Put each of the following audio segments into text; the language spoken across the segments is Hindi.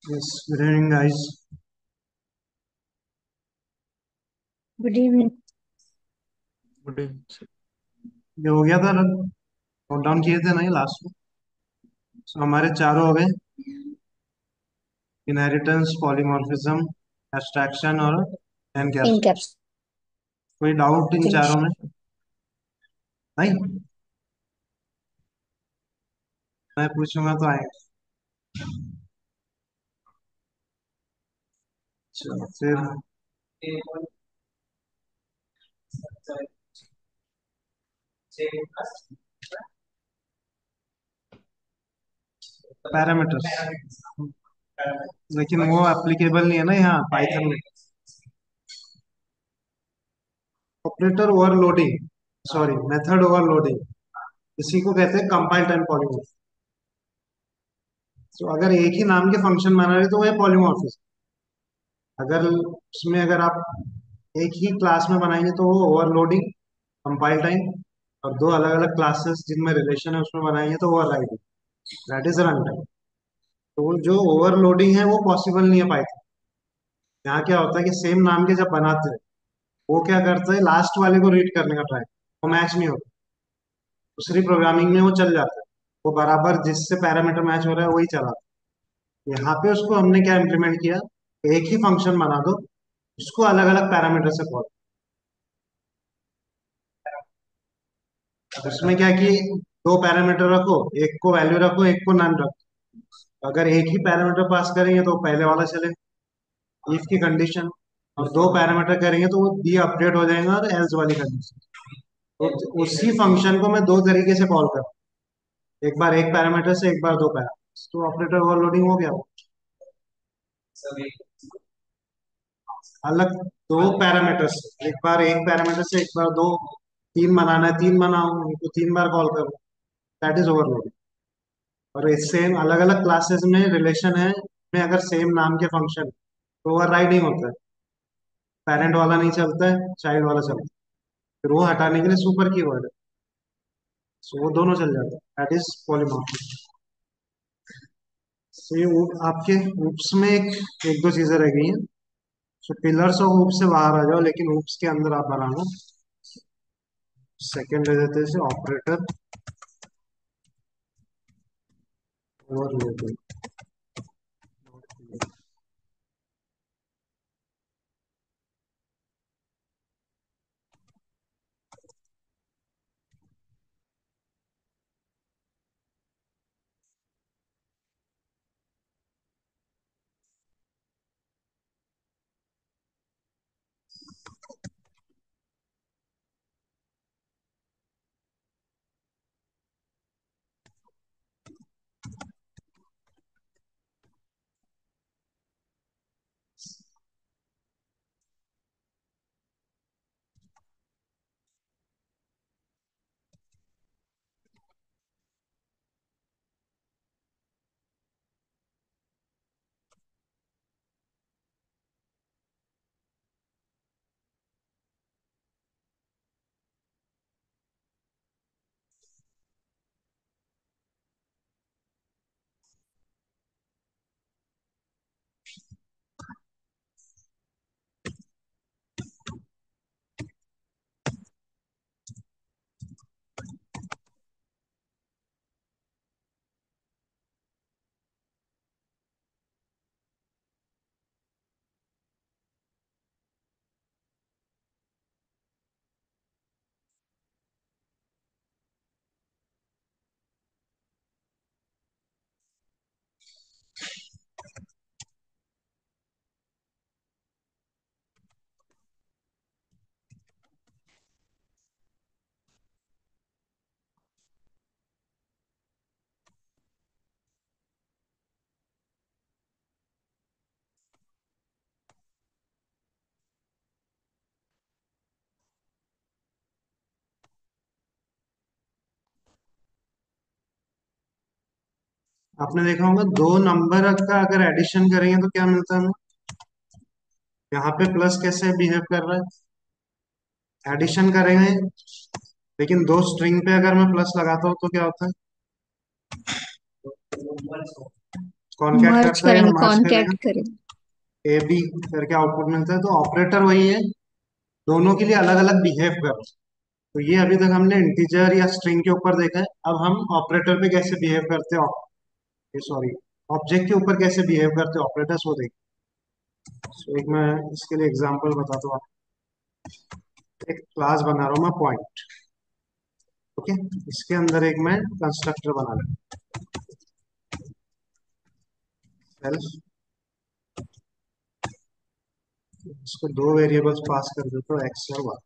Yes, good evening, guys. Good evening. Good evening. ये हो गया था, नोट डाउन किए थे ना ये लास्ट में। So, हमारे चारों हो गए। इनहेरिटेंस, पॉलीमॉर्फिज्म, एब्स्ट्रैक्शन और एनकैप्सुलेशन। इनकैप्सुलेशन। कोई डाउट इन चारों में? नहीं, मैं पूछूंगा तो आएगा। चलो फिर। पैरामीटर्स, लेकिन वो एप्लीकेबल नहीं है ना यहाँ पाइथन में। Operator overloading, sorry, method overloading, इसी को कहते हैं कंपाइल टाइम पॉलीमॉर्फिज्म। तो अगर एक ही नाम के फंक्शन बना रहे तो वो है पॉलीमॉर्फिज्म। अगर आप एक ही क्लास में बनाएंगे तो वो ओवरलोडिंग, कंपाइल टाइम, और दो अलग अलग क्लासेस जिनमें रिलेशन है उसमें बनाएंगे तो overriding, that is run time. तो वो जो ओवरलोडिंग है वो पॉसिबल नहीं है पाइथन। यहाँ क्या होता है कि सेम नाम के जब बनाते हैं, वो क्या करता है, लास्ट वाले को रीड करने का ट्राई, वो मैच नहीं होता। दूसरी प्रोग्रामिंग में वो चल जाता है, वो बराबर जिससे पैरामीटर मैच हो रहा है वही चलाता है। यहाँ पे उसको हमने क्या इम्प्लीमेंट किया, एक ही फंक्शन बना दो, उसको अलग अलग पैरामीटर से कॉल। उसमें क्या कि दो पैरामीटर रखो, एक को वैल्यू रखो, एक को नन रखो। अगर एक ही पैरामीटर पास करेंगे तो पहले वाला चलेगा, इफ की कंडीशन। और दो पैरामीटर करेंगे तो वो बी अपडेट हो जाएगा और एल्स वाली कंडीशन। तो उसी फंक्शन को मैं दो तरीके से कॉल कर, एक बार एक पैरामीटर से, एक बार दो पैरामीटर, तो ऑपरेटर ओवरलोडिंग हो गया वो। अलग दो पैरामीटर से, एक बार एक पैरामीटर से, एक बार दो, तीन बनाना है तीन बनाओ, उनको तीन बार कॉल करो, दैट इज ओवरलोडिंग। और इस सेम अलग अलग क्लासेस में रिलेशन है में अगर सेम नाम के फंक्शन, तो ओवरराइडिंग होता है। पेरेंट वाला नहीं चलता है, चाइल्ड वाला चलता है। फिर वो हटाने के लिए सुपर कीवर्ड है, सो वो दोनों चल जाते हैं, दैट इज पॉलीमॉर्फिज्म। सो ये आपके ऊप्स में एक दो चीजें रह गई हैं। सो पिलर्स ऑफ ऊप से बाहर आ जाओ, लेकिन ऊप्स के अंदर आप बना लो। सेकेंड ले देते हैं ऑपरेटर ओवरलोडिंग। आपने देखा होगा दो नंबर का अगर एडिशन करेंगे तो क्या मिलता है हमें। यहाँ पे प्लस कैसे बिहेव कर रहा है, एडिशन करेंगे, लेकिन दो स्ट्रिंग पे अगर मैं प्लस लगाता हूँ तो क्या होता है। कॉनकैट मर्ज करता है या करेंगे, मर्ज करेगा। कॉनकैट करेंगे। ए बी करके आउटपुट मिलता है, तो ऑपरेटर वही है, दोनों के लिए अलग अलग बिहेव कर। तो ये अभी तक हमने इंटीजर या स्ट्रिंग के ऊपर देखा है, अब हम ऑपरेटर पे कैसे बिहेव करते हैं, सॉरी, ऑब्जेक्ट के ऊपर कैसे बिहेव करते हैं ऑपरेटर्स, वो देखते हैं। So, एक मैं इसके लिए एग्जांपल बताता हूँ। एक क्लास बना रहा हूँ मैं पॉइंट, ओके। इसके अंदर एक मैं कंस्ट्रक्टर बना लूँ, सेल्फ। इसको दो वेरिएबल्स पास कर देता हूँ, एक्स और वाई।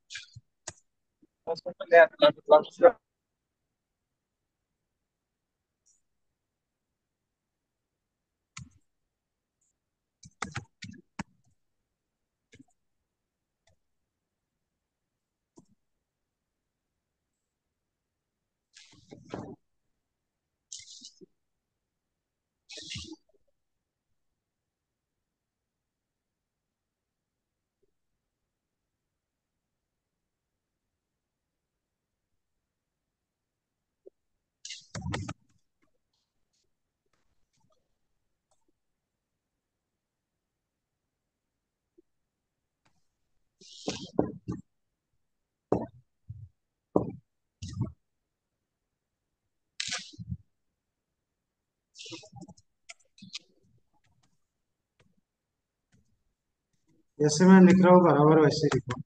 जैसे मैं लिख रहा हूँ बराबर वैसे लिखो।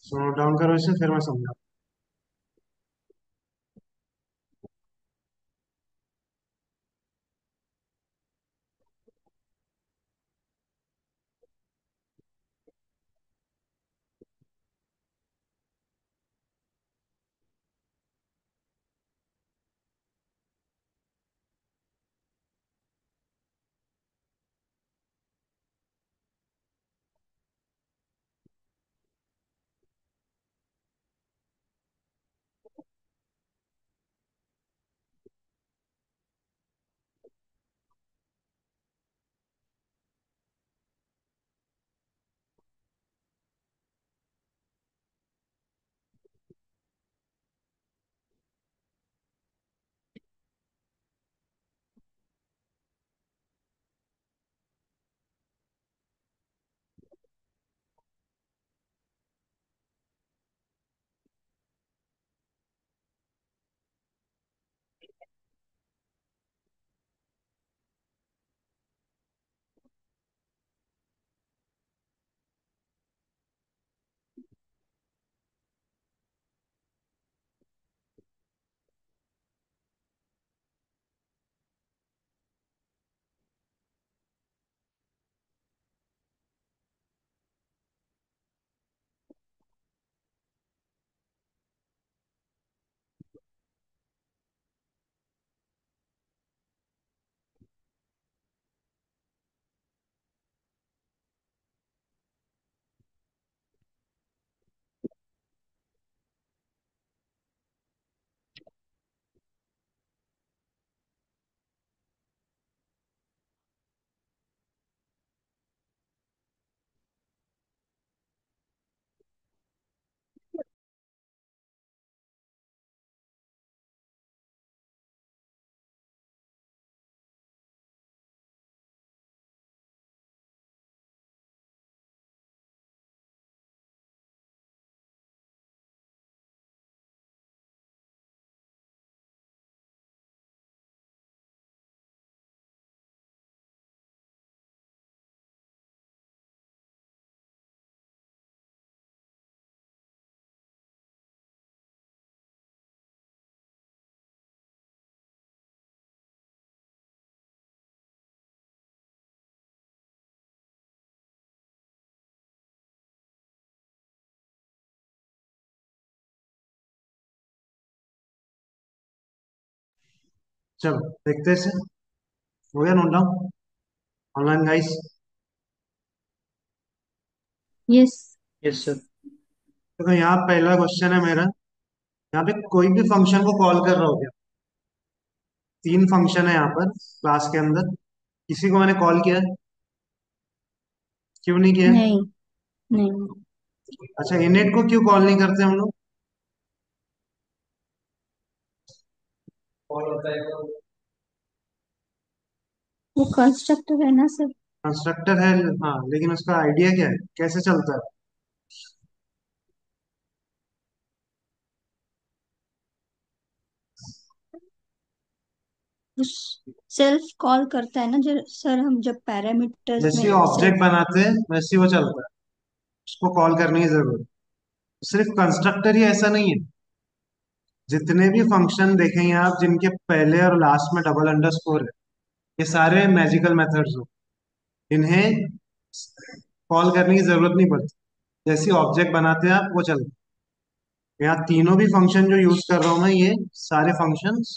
सो नोट डाउन करो इसे, फिर मैं समझा। चलो देखते हैं इसे। हो गया note down online guys? Yes. Yes sir. देखो यहाँ पहला क्वेश्चन है मेरा। यहाँ पे कोई भी फंक्शन को कॉल कर रहा हो गया। तीन फंक्शन है यहाँ पर क्लास के अंदर। किसी को मैंने कॉल किया है? क्यों नहीं किया है? नहीं। नहीं। अच्छा, इनिट को क्यों कॉल नहीं करते हम लोग? कॉल होता है तो वो कंस्ट्रक्टर है ना सर। कंस्ट्रक्टर है। हाँ, लेकिन उसका आइडिया क्या है, कैसे चलता है? वो सेल्फ कॉल करता है ना जो सर, हम जब पैरामीटर्स जैसे में ऑब्जेक्ट सेल्फ। बनाते हैं वैसे ही वो चलता है। उसको कॉल करने की जरूरत है। सिर्फ कंस्ट्रक्टर ही ऐसा नहीं है। जितने भी फंक्शन देखेंगे आप जिनके पहले और लास्ट में डबल अंडरस्कोर है, ये सारे मैजिकल मेथड्स हो। इन्हें कॉल करने की जरूरत नहीं पड़ती। जैसे ऑब्जेक्ट बनाते हैं आप, वो चलता है। यहाँ तीनों भी फंक्शन जो यूज कर रहा हूं मैं, ये सारे फंक्शंस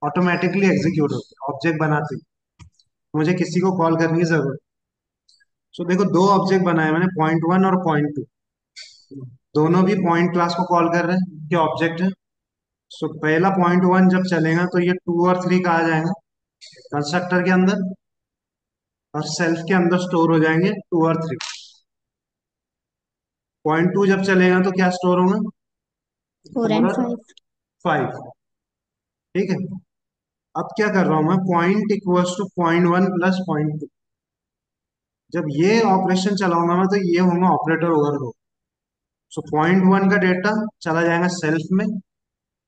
ऑटोमेटिकली एग्जीक्यूट होते हैं ऑब्जेक्ट बनाते ही। मुझे किसी को कॉल करने की जरूरत। सो देखो, दो ऑब्जेक्ट बनाए मैंने, पॉइंट वन और पॉइंट टू। दोनों भी पॉइंट क्लास को कॉल कर रहे हैं, ये ऑब्जेक्ट है। सो पहला पॉइंट वन जब चलेगा तो ये टू और थ्री कहा जाएगा कंस्ट्रक्टर के अंदर, और सेल्फ के अंदर स्टोर हो जाएंगे टू और थ्री। पॉइंट टू जब चलेगा तो क्या स्टोर होगा? फोर फोर एंड और फाइव। फाइव। ठीक है। अब क्या कर रहा हूं मैं, point equals two point one plus point two. जब ये ऑपरेशन चलाऊंगा मैं तो ये होगा operator overload. So point one का डेटा चला जाएगा सेल्फ में,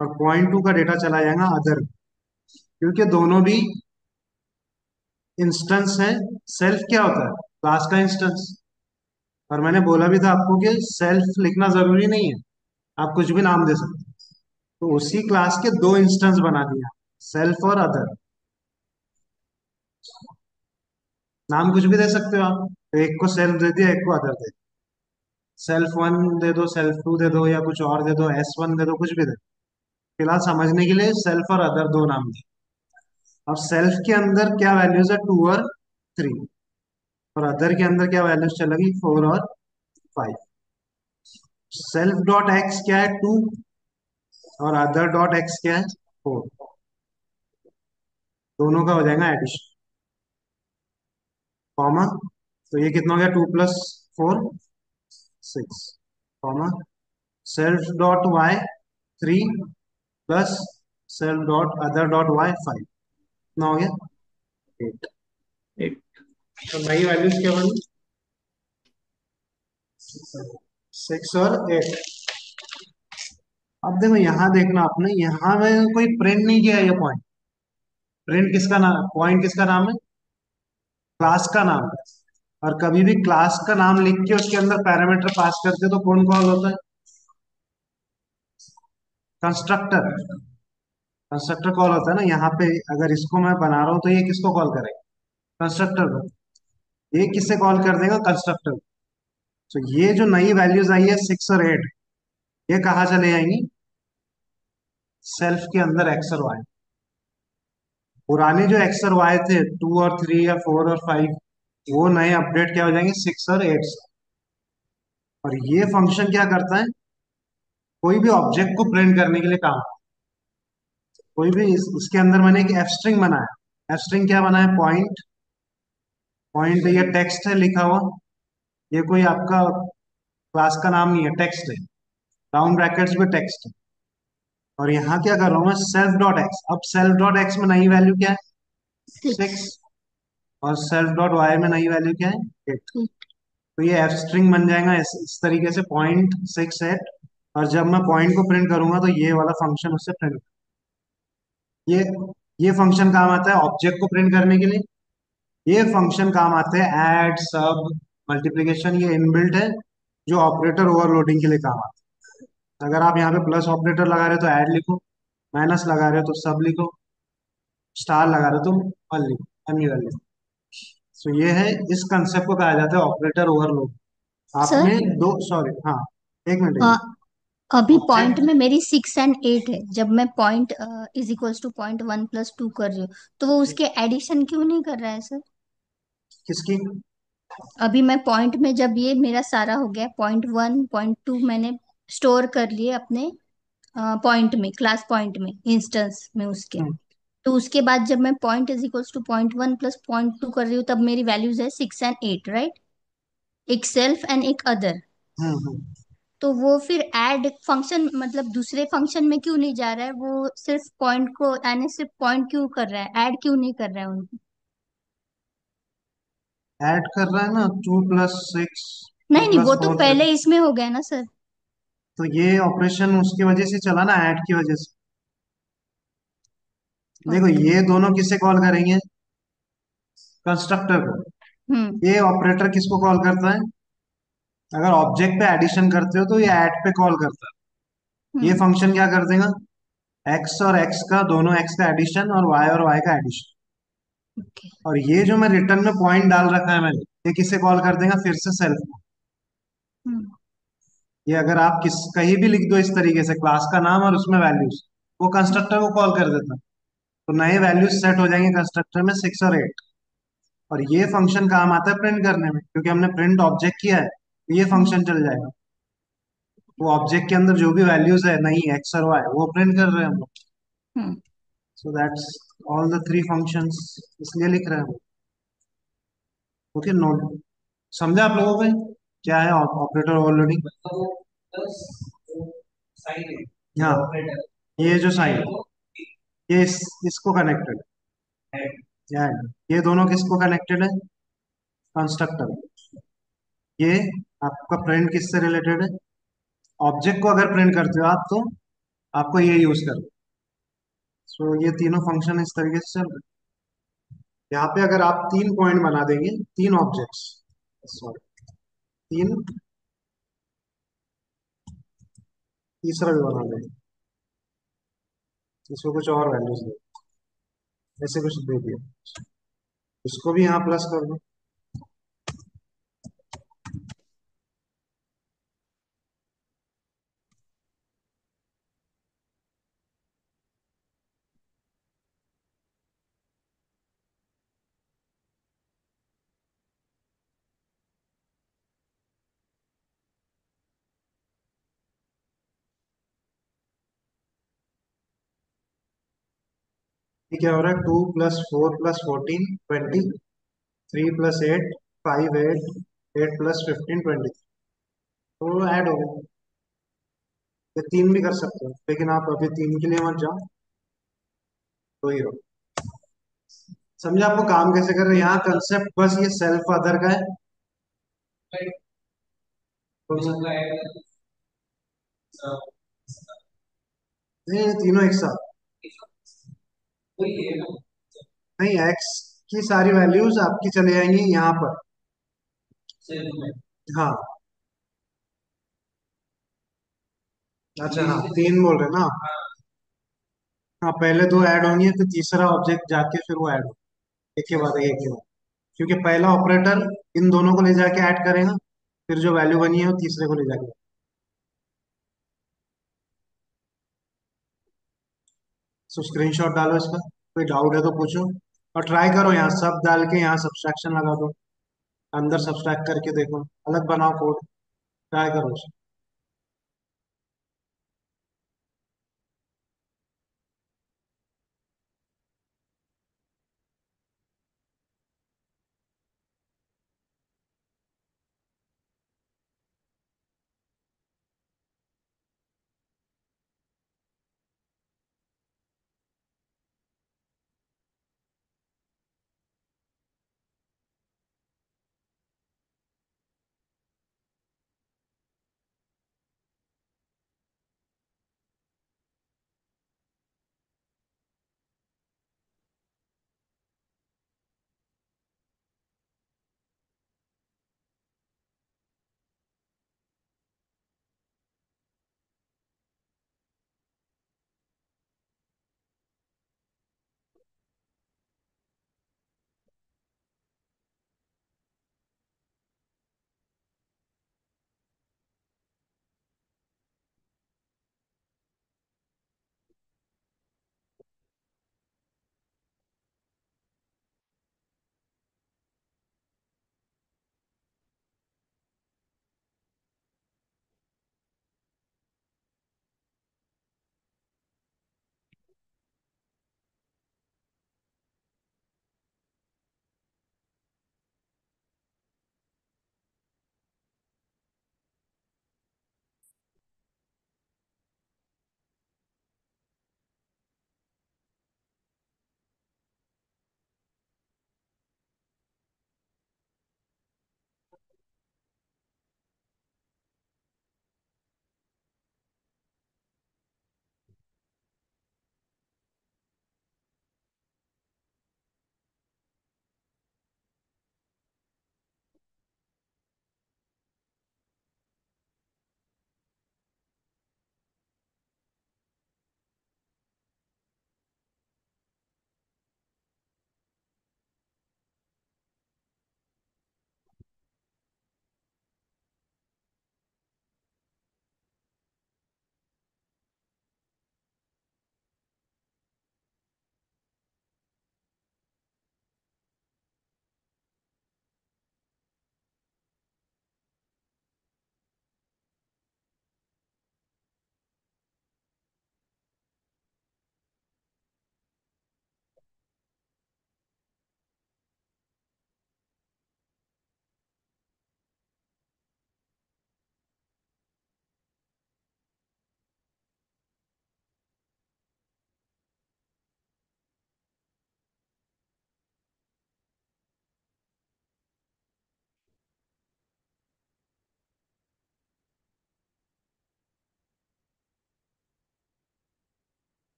और पॉइंट टू का डेटा चला जाएगा अदर। क्योंकि दोनों भी इंस्टेंस है। सेल्फ क्या होता है? क्लास का इंस्टेंस। और मैंने बोला भी था आपको कि सेल्फ लिखना जरूरी नहीं है, आप कुछ भी नाम दे सकते हैं। तो उसी क्लास के दो इंस्टेंस बना दिया, सेल्फ और अदर। नाम कुछ भी दे सकते हो आप, तो एक को सेल्फ दे दिया, एक को अदर दे दिया। सेल्फ वन दे दो, सेल्फ टू दे दो, या कुछ और दे दो, एस वन दे दो, कुछ भी दे दो। फिलहाल समझने के लिए सेल्फ और अदर दो नाम दिए। अब सेल्फ के अंदर क्या वैल्यूज है? टू और थ्री। और अदर के अंदर क्या वैल्यूज चलेगी? फोर और फाइव। सेल्फ डॉट एक्स क्या है? टू। और अदर डॉट एक्स क्या है? फोर। दोनों का हो जाएगा एडिशन, कॉमा। तो ये कितना हो गया? Two plus four, six, comma. Self dot y three, plus self dot other dot y five. कितना हो गया? एट। एट। तो नई वैल्यूज क्या बनी? सिक्स और एट। अब देखो यहाँ देखना आपने, यहाँ में कोई प्रिंट नहीं किया ये पॉइंट। प्रिंट किसका नाम, पॉइंट किसका नाम है? क्लास का नाम है। और कभी भी क्लास का नाम लिख के उसके अंदर पैरामीटर पास करते तो कौन कॉल होता है? कंस्ट्रक्टर। कंस्ट्रक्टर कॉल होता है ना यहाँ पे। अगर इसको मैं बना रहा हूँ तो ये किसको कॉल करेगा? कंस्ट्रक्टर को। ये किससे कॉल कर देगा? कंस्ट्रक्टर। तो ये जो नई वैल्यूज आई है सिक्स और एट, ये कहाँ चले जाएंगी? सेल्फ के अंदर एक्स और वाई। पुराने जो एक्स और वाई थे, टू और थ्री या फोर और फाइव, वो नए अपडेट क्या हो जाएंगे? सिक्स और एट से। और ये फंक्शन क्या करता है? कोई भी ऑब्जेक्ट को प्रिंट करने के लिए काम आता है। कोई भी इसके अंदर मैंने एक एफ स्ट्रिंग बनाया। एफ स्ट्रिंग क्या बनाया? पॉइंट। पॉइंट ये टेक्स्ट है लिखा हुआ। ये कोई आपका क्लास का नाम नहीं है, टेक्स्ट है। राउंड ब्रैकेट्स में टेक्स्ट है। और यहाँ क्या कर रहा हूँ मैं? Self dot x. अब सेल्फ डॉट एक्स में नई वैल्यू क्या है? सिक्स। सिक्स। और सेल्फ डॉट वाई में नई वैल्यू क्या है? एट। तो ये एफ स्ट्रिंग बन जाएगा इस तरीके से, पॉइंट सिक्स एट। और जब मैं पॉइंट को प्रिंट करूंगा तो ये वाला फंक्शन उससे प्रिंट। ये ये फंक्शन काम आता है ऑब्जेक्ट को प्रिंट करने के लिए। ये फंक्शन काम आते हैं ऐड, सब, मल्टीप्लीकेशन, ये इनबिल्ट है, जो ऑपरेटर ओवरलोडिंग के लिए काम आता है। अगर आप यहाँ पे प्लस ऑपरेटर लगा रहे हो तो ऐड लिखो, माइनस लगा रहे हो तो सब लिखो, स्टार लगा रहे हो तो वन लिखो, एमयूएल लिखो। सो ये है, इस कंसेप्ट को कहा जाता है ऑपरेटर ओवरलोड। सर, आपने दो, सॉरी हाँ, एक मिनट। अभी पॉइंट ऑब्जेक्ट में मेरी 6 एंड 8 है, जब मैं पॉइंट इज इक्वल्स टू .1 + 2 कर रही हूँ, तो वो उसके एडिशन क्यों नहीं कर रहा है सर? किसकी? अभी मैं पॉइंट में, जब ये मेरा सारा हो गया, .1 .2 मैंने स्टोर कर लिए अपने पॉइंट में, क्लास पॉइंट में, इंस्टेंस में उसके। हम्म तो उसके बाद जब मैं पॉइंट इज इक्वल्स टू .1 + .2 कर रही हूँ, तब मेरी वैल्यूज है 6 एंड 8, राइट? एक सेल्फ एंड एक अदर। हम्म। तो वो फिर ऐड फंक्शन, मतलब दूसरे फंक्शन में क्यों नहीं जा रहा है? वो सिर्फ पॉइंट को, यानी सिर्फ पॉइंट क्यों कर रहा है, ऐड क्यों नहीं कर रहा है उनको? ऐड कर रहा है ना, 2 + 6, टू नहीं नहीं, प्लस वो तो फोर पहले इसमें हो गया ना सर। तो ये ऑपरेशन उसकी वजह से चला ना, ऐड की वजह से। देखो, ओके। ये दोनों किससे कॉल करेंगे? कंस्ट्रक्टर को। हम्म। ये ऑपरेटर किसको कॉल करता है? अगर ऑब्जेक्ट पे एडिशन करते हो तो ये ऐड पे कॉल करता है। ये हम्म। फंक्शन क्या कर देगा? एक्स और एक्स का, दोनों एक्स का एडिशन, और वाई और वाई का एडिशन। ओके। और ये जो मैं रिटर्न में पॉइंट डाल रखा है मैंने, ये किससे कॉल कर देगा? फिर से सेल्फ को। हम्म। ये अगर आप कहीं भी लिख दो इस तरीके से, क्लास का नाम और उसमें वैल्यूज, वो कंस्ट्रक्टर को कॉल कर देता है। तो नए वैल्यूज सेट हो जाएंगे कंस्ट्रक्टर में, 6 और 8। और ये फंक्शन काम आता है प्रिंट करने में, क्योंकि हमने प्रिंट ऑब्जेक्ट किया है, तो ये हम्म। फंक्शन चल जाएगा। वो ऑब्जेक्ट के अंदर जो भी वैल्यूज है, नई एक्स और वाई, वो प्रिंट कर रहे हैं हम लोग। Hmm. So that's all the 3 functions, इसलिए लिख रहे हैं हम। ओके, नोट समझा आप लोगों को क्या है ऑपरेटर ओवरलोडिंग? हाँ, ये जो साइन, ये इसको कनेक्टेड है। ये दोनों किसको कनेक्टेड है? कंस्ट्रक्टर। ये आपका प्रिंट किससे रिलेटेड है? ऑब्जेक्ट को अगर प्रिंट करते हो आप, तो आपको ये यूज करना। सो ये तीनों फंक्शन इस तरीके से चल रहे हैं। यहाँ पे अगर आप 3 पॉइंट बना देंगे, 3 ऑब्जेक्ट्स, सॉरी, तीन, तीसरा भी बना देंगे, इसको कुछ और वैल्यूज दे, ऐसे कुछ दे दिया, इसको भी यहाँ प्लस कर दो। ये क्या हो रहा है? 2 + 4 + 14 20, 3 + 8 5 8, 8 + 15 20, तो ऐड हो गया। ये 3 भी कर सकते हो, लेकिन आप अभी 3 के लिए मत जाओ, तो ही रहो। समझे आपको काम कैसे कर रहे हैं? यहाँ कंसेप्ट बस ये सेल्फ अदर का है। तो नहीं, ये तीनों एक साथ नहीं, एक्स की सारी वैल्यूज आपकी चली जाएंगी यहाँ पर। हाँ, अच्छा, हाँ, 3 बोल रहे हैं ना? हाँ, पहले 2 ऐड होंगे, फिर तीसरा ऑब्जेक्ट जाके फिर वो ऐड हो, एक के बाद एक के बाद, क्योंकि पहला ऑपरेटर इन दोनों को ले जाके ऐड करेगा, फिर जो वैल्यू बनी है वो तीसरे को ले जाके। सो स्क्रीनशॉट डालो इसका, कोई डाउट है तो पूछो, और ट्राई करो यहाँ सब डाल के यहाँ सब्सट्रैक्शन लगा दो, अंदर सब्सट्रैक्ट करके देखो, अलग बनाओ कोड, ट्राई करो।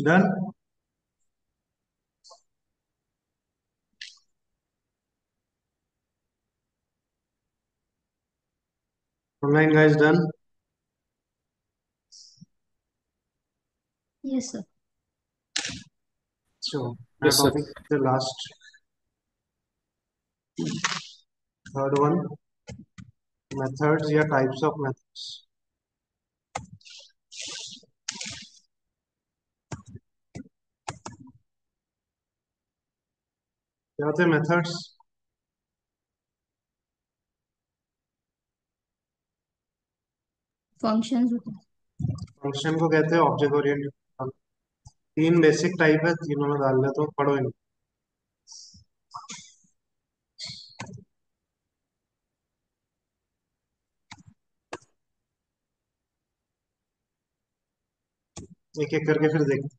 Done. Online guys done. Yes sir. So नया yes sir. Topic, the last, third one, methods या टाइप्स ऑफ मेथड्स. क्या होते हैं मेथड्स? फंक्शंस होते हैं. फंक्शन को कहते हैं ऑब्जेक्ट ओरिएंटेड. तीन बेसिक टाइप है, तीनों में डाल लेते हो, पढ़ो इनको. एक एक करके फिर देखते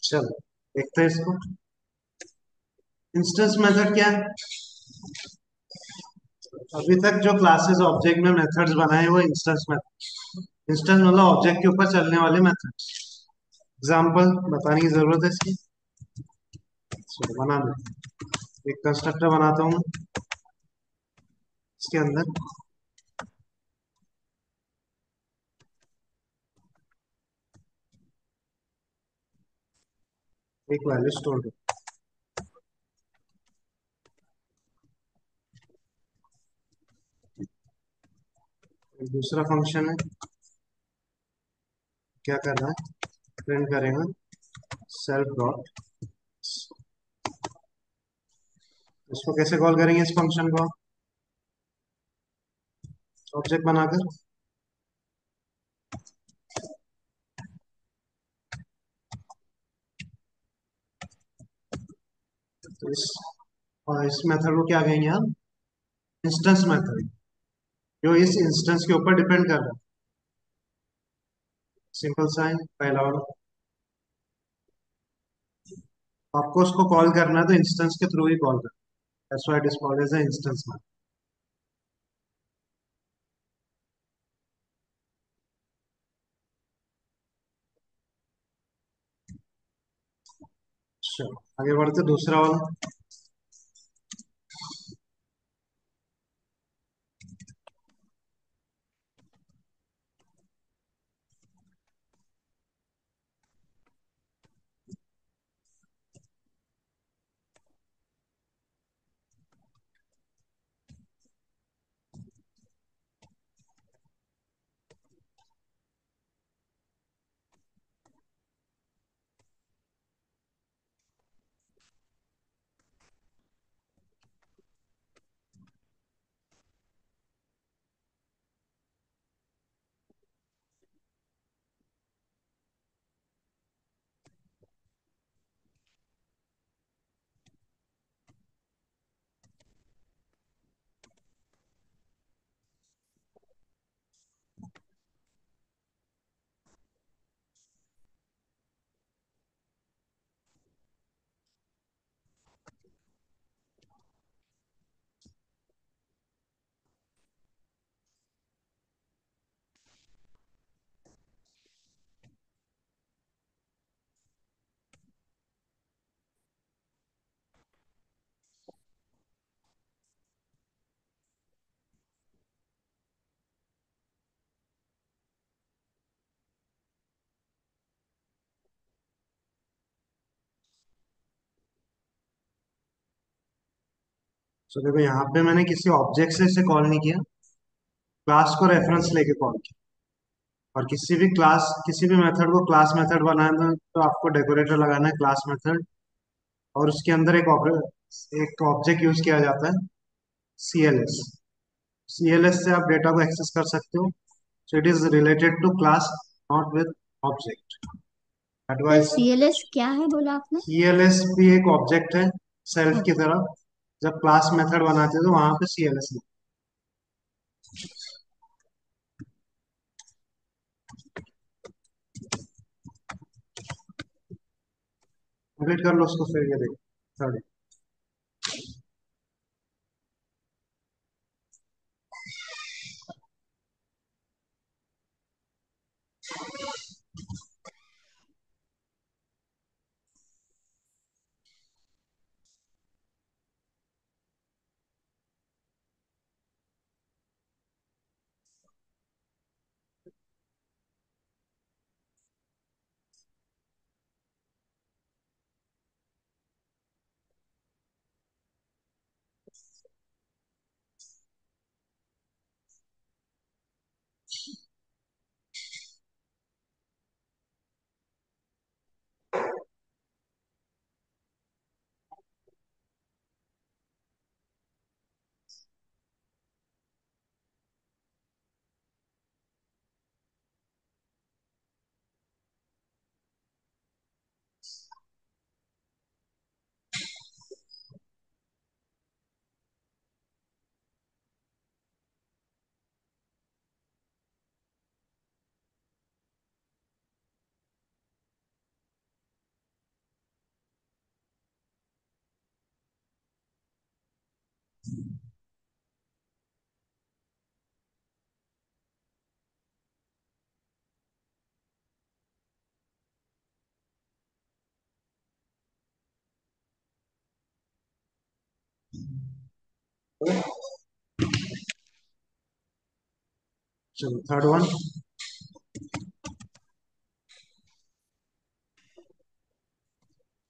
चलो देखते हैं इसको. इंस्टेंस मेथड क्या है? अभी तक जो क्लासेस ऑब्जेक्ट में मेथड्स बनाए वो इंस्टेंस मेथड. इंस्टेंस मतलब ऑब्जेक्ट के ऊपर चलने वाले मेथड्स. एग्जाम्पल बताने की जरूरत है इसकी. चलो बना दो. एक कंस्ट्रक्टर बनाता हूँ इसके अंदर एक वैल्यू स्टोर करो. एक दूसरा फंक्शन है, क्या कर रहा है, प्रिंट करेगा सेल्फ डॉट. इसको कैसे कॉल करेंगे इस फंक्शन को? ऑब्जेक्ट बनाकर. तो इस मेथड को क्या कहेंगे हम? Instance method. जो इस इंस्टेंस के ऊपर डिपेंड कर रहा है. सिंपल साइन पहला वाला. आपको उसको कॉल करना है तो इंस्टेंस के थ्रू ही कॉल करना है. That's why it is called as a instance method. चलो आगे बढ़ते दूसरा वाला. तो देखो यहाँ पे मैंने किसी ऑब्जेक्ट से इसे कॉल नहीं किया, क्लास को रेफरेंस लेके कॉल किया। और किसी भी मेथड को क्लास मेथड बनाना है तो आपको डेकोरेटर लगाना है क्लास मेथड, और उसके अंदर एक ऑब्जेक्ट यूज किया जाता है, CLS। CLS से आप डेटा को एक्सेस कर सकते हो। So it is related to class, not with object. Sir advice. CLS क्या है बोला आपने? CLS भी एक ऑब्जेक्ट है, सेल्फ की ओके। तरह। जब क्लास मेथड बनाते हैं तो वहां पे CLS कंप्लीट कर लो उसको, फिर ये देखो थर्ड। चलो थर्ड वन।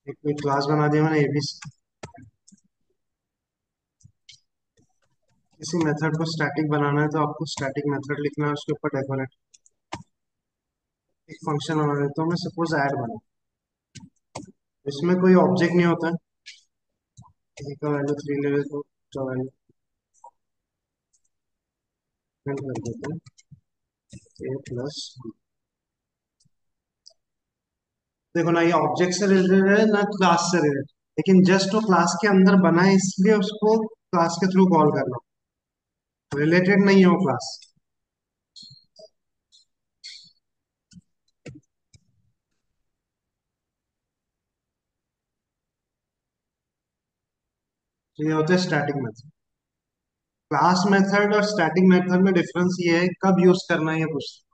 एक क्लास बना दिया मैंने ABC। किसी मेथड को स्टैटिक बनाना है तो आपको स्टैटिक मेथड लिखना है, उसके ऊपर डेकोरेट एक फंक्शन बना देता हूँ मैं, सपोज ऐड बना। इसमें कोई ऑब्जेक्ट नहीं होता है। ए का वैल्यू 3 ले लेते हो, जो वैल्यू प्रिंट कर देते हैं, A+। देखो ना, ये ऑब्जेक्ट से रिलेटेड है ना क्लास से रिलेटेड, लेकिन जस्ट वो क्लास के अंदर बना है इसलिए उसको क्लास के थ्रू कॉल करना, रिलेटेड नहीं है वो क्लास। तो ये होता है स्टैटिक मेथड। क्लास मेथड और स्टैटिक मेथड में डिफरेंस ये है कब यूज करना है, ये पूछते हैं।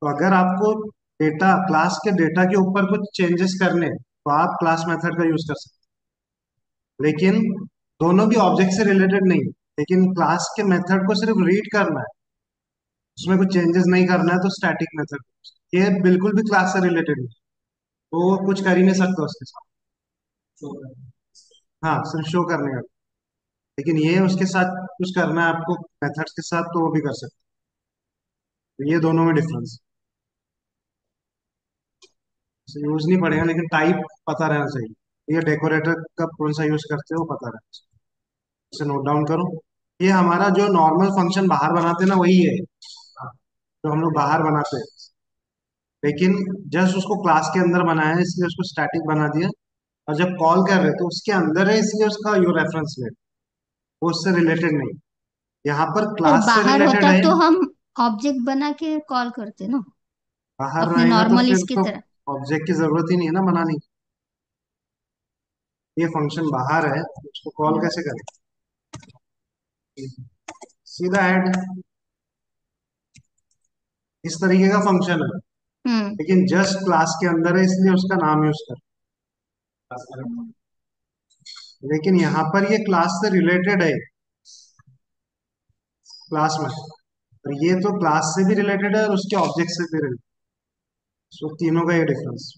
तो अगर आपको डेटा, क्लास के डेटा के ऊपर कुछ चेंजेस करने हैं, तो आप क्लास मेथड का यूज कर सकते हैं। लेकिन दोनों भी ऑब्जेक्ट से रिलेटेड नहीं है। लेकिन क्लास के मेथड को सिर्फ रीड करना है, उसमें कुछ चेंजेस नहीं करना है, तो स्टैटिक मेथड। ये बिल्कुल भी क्लास से रिलेटेड नहीं, तो वो कुछ कर ही नहीं सकता उसके साथ। हाँ, सिर्फ शो करने का। लेकिन ये उसके साथ कुछ करना है आपको मेथड्स के साथ, तो वो भी कर सकते हैं। तो ये दोनों में डिफरेंस। यूज नहीं पड़ेगा, लेकिन टाइप पता रहना चाहिए। ये डेकोरेटर का कौन सा यूज करते हो पता रहना चाहिए। इसे नोट डाउन करो। ये हमारा जो नॉर्मल फंक्शन बाहर बनाते हैं ना, वही है। हाँ, जो हम लोग बाहर बनाते हैं, लेकिन जस्ट उसको क्लास के अंदर बनाया है इसलिए उसको स्टैटिक बना दिया। और जब कॉल कर रहे तो उसके अंदर है इसलिए उसका यू रेफरेंस ले, वो उससे रिलेटेड नहीं। यहाँ पर पर क्लास से बाहर रिलेटेड होता है। तो हम ऑब्जेक्ट बना के कॉल करते ना, बाहर अपने रहेगा तो नॉर्मल फिर इसकी तो तरह। ऑब्जेक्ट की जरूरत ही नहीं है ना बनाने की। ये फंक्शन बाहर है, उसको कॉल हम्म। कैसे करें? सीधा ऐड, इस तरीके का फंक्शन है। हम्म। लेकिन जस्ट क्लास के अंदर है इसलिए उसका नाम यूज कर। लेकिन यहाँ पर ये क्लास से रिलेटेड है, क्लास में। और ये तो क्लास से भी रिलेटेड है और उसके ऑब्जेक्ट से भी रिलेटेड। सो तीनों का ये डिफरेंस।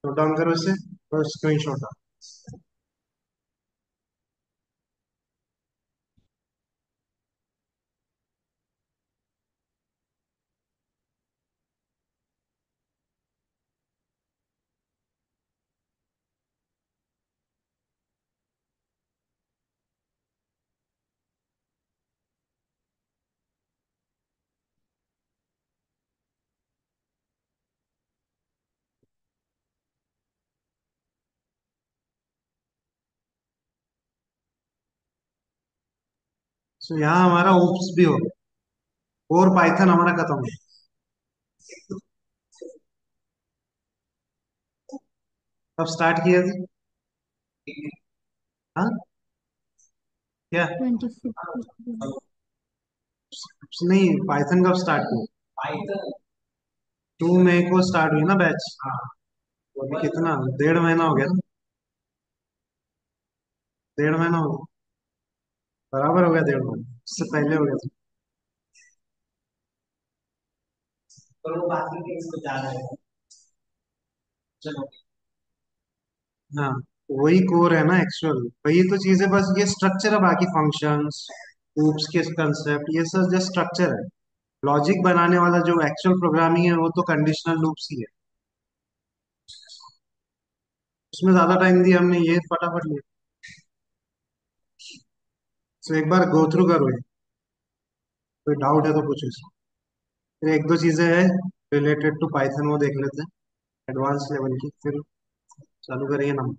नोट डाउन करो इसे और स्क्रीन शॉट। तो यहाँ हमारा ओप्स भी हो गया, और पाइथन हमारा खत्म हो गया। कब स्टार्ट किया थी? हाँ, क्या? 25th। नहीं, पाइथन कब स्टार्ट किया? 2 मई को स्टार्ट हुई ना बैच। तो अभी कितना, 1.5 महीना हो गया ना? 1.5 महीना हो गया, बराबर हो गया 1.5 महीना, उससे पहले हो गया था। चलो बाकी के इसको जा रहा है। चलो। हाँ, वही कोर है ना एक्चुअल, वही तो चीज है, बस ये स्ट्रक्चर है, बाकी फंक्शंस, लूप्स के कंसेप्ट, ये सब जस्ट स्ट्रक्चर है। लॉजिक बनाने वाला जो एक्चुअल प्रोग्रामिंग है वो तो कंडीशनल लूप्स ही है। उसमें ज्यादा टाइम दिया हमने, ये फटाफट लिया। तो एक बार गो थ्रू करो ये, कोई डाउट है तो पूछो इसमें। फिर एक दो चीजें हैं रिलेटेड टू पाइथन, वो देख लेते हैं, एडवांस लेवल की, फिर चालू करेंगे ना।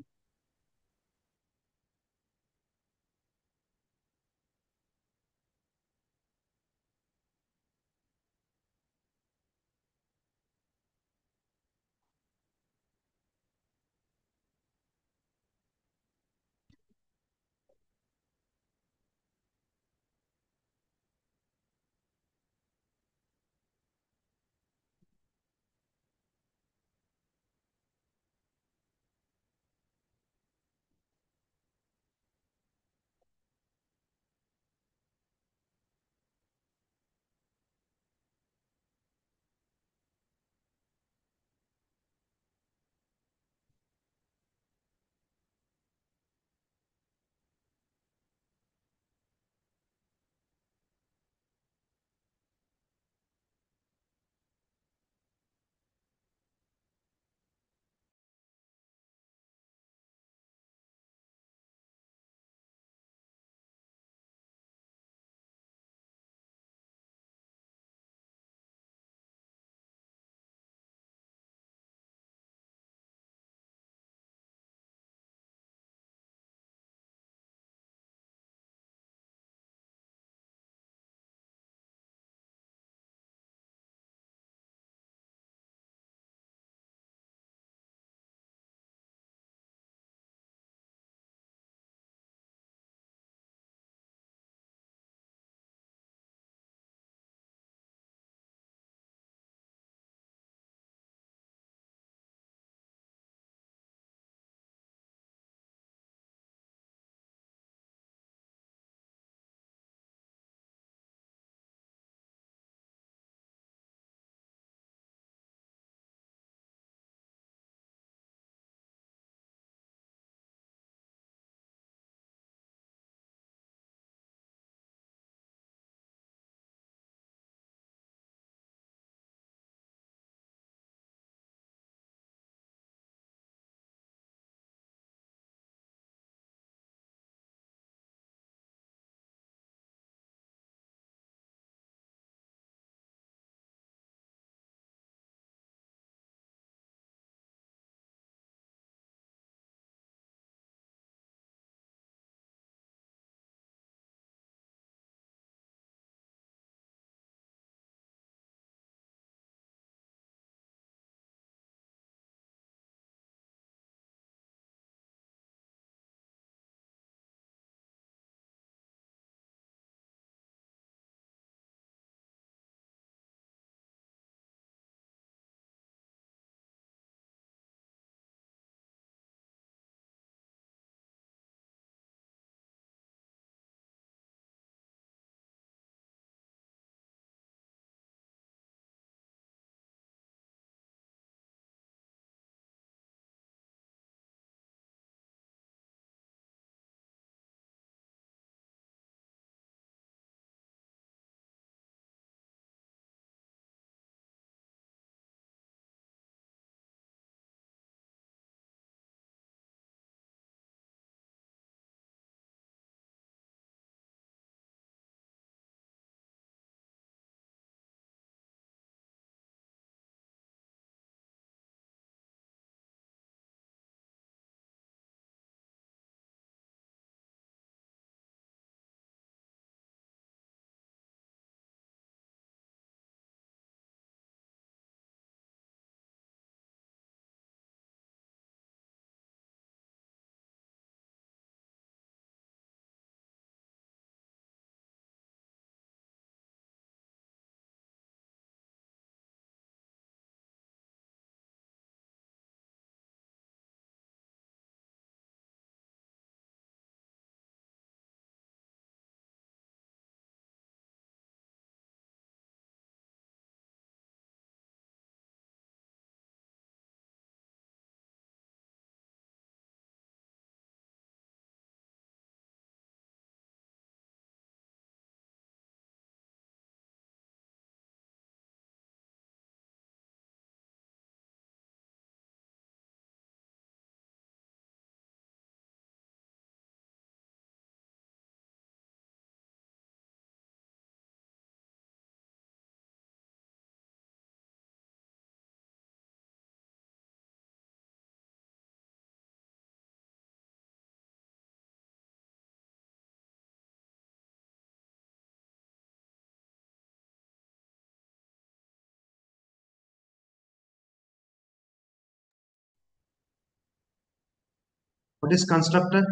What is constructor?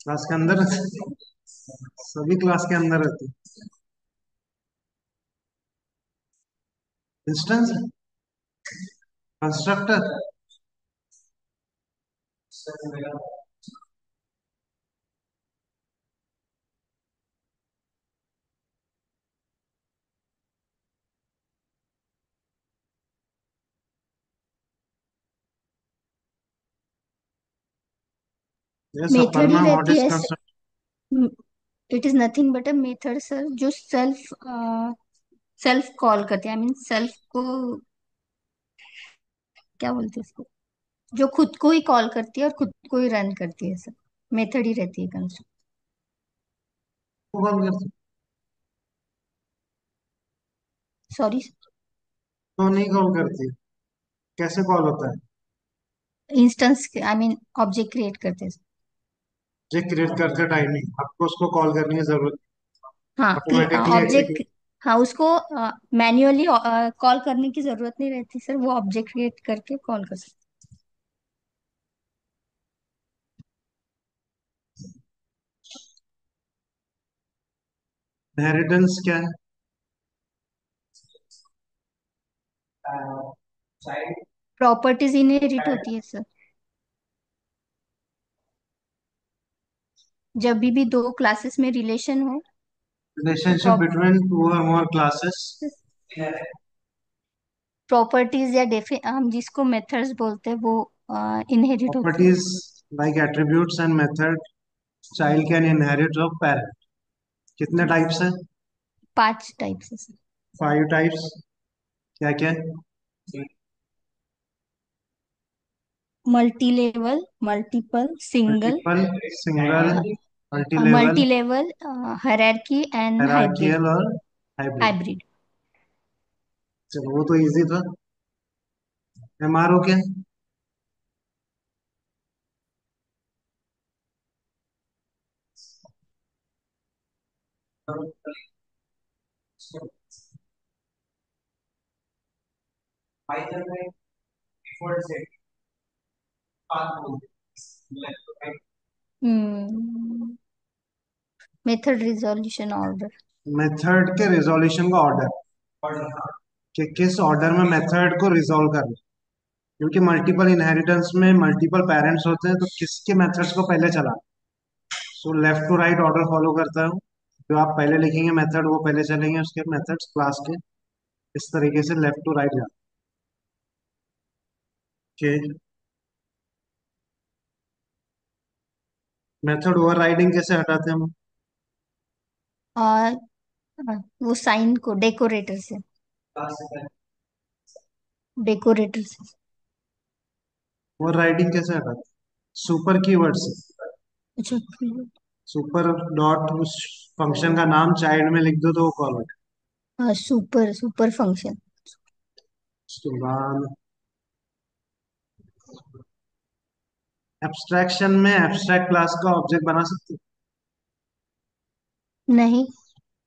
क्लास के अंदर रहते हैं? सभी क्लास के अंदर रहते हैं। इंस्टेंस? कंस्ट्रक्टर? ये सब मेथड ही पढ़ना, व्हाट रहती इज है। Constructor. It is nothing but a method sir, जो सेल्फ कॉल करते हैं, आई मीन सेल्फ को क्या बोलते हैं इसको, जो खुद को ही कॉल करती है और खुद को ही रन करती है सर। मेथड ही रहती है कंस्ट्रक्ट। कॉल करते? सॉरी। तो नहीं कॉल करती? कैसे कॉल होता है? Instance I mean object create करते हैं sir। जे क्रिएट करते टाइम ही आपको उसको कॉल करने की जरूरत, हाँ, ऑटोमेटिकली ऑब्जेक्ट। एग्जीक्यूट। हाँ, उसको मैन्युअली कॉल करने की जरूरत नहीं रहती सर, वो ऑब्जेक्ट क्रिएट करके कॉल कर सकते इनहेरिटेंस क्या है? प्रॉपर्टीज इनहेरिट होती है सर। जब भी दो क्लासेस में रिलेशन हो तो रिलेशनशिप बिटवीन टू और मोर क्लासेस। प्रॉपर्टीज या डेफि हम जिसको मेथड्स बोलते हैं वो इनहेरिट होते हैं। Properties like attributes and method child can inherit of parent. कितने टाइप्स है? 5 टाइप्स है सर। 5 टाइप्स। क्या क्या है? Multi level, multiple, single, multiple, single, multi level, multi level, hierarchy and hybrid. Hierarchical और हाइब्रिड। हाइब्रिड। चलो वो तो इजी था। एमआरओ क्या है? Method resolution order. मेथड के रिजोल्यूशन का ऑर्डर, कि किस ऑर्डर में मेथड को रिजोल्व करना। क्योंकि मल्टीपल इनहेरिटेंस में मल्टीपल पेरेंट्स होते हैं, तो किसके मेथड्स को पहले चला। So left to right order follow करता हूँ। जो आप पहले लिखेंगे मेथड वो पहले चलेंगे, उसके मेथड्स क्लास के। इस तरीके से लेफ्ट टू राइट जाते हैं। मेथड ओवरराइडिंग कैसे हटाते हैं हम? और वो साइन को डेकोरेटर से। डेकोरेटर से। ओवरराइडिंग कैसे हटाते हैं? सुपर कीवर्ड से। अच्छा। सुपर डॉट उस फंक्शन का नाम चाइल्ड में लिख दो तो वो कॉल हो जाए। Super super function. उसके बाद एब्स्ट्रैक्शन में एब्स्ट्रैक्ट क्लास का ऑब्जेक्ट बना सकते हैं? नहीं,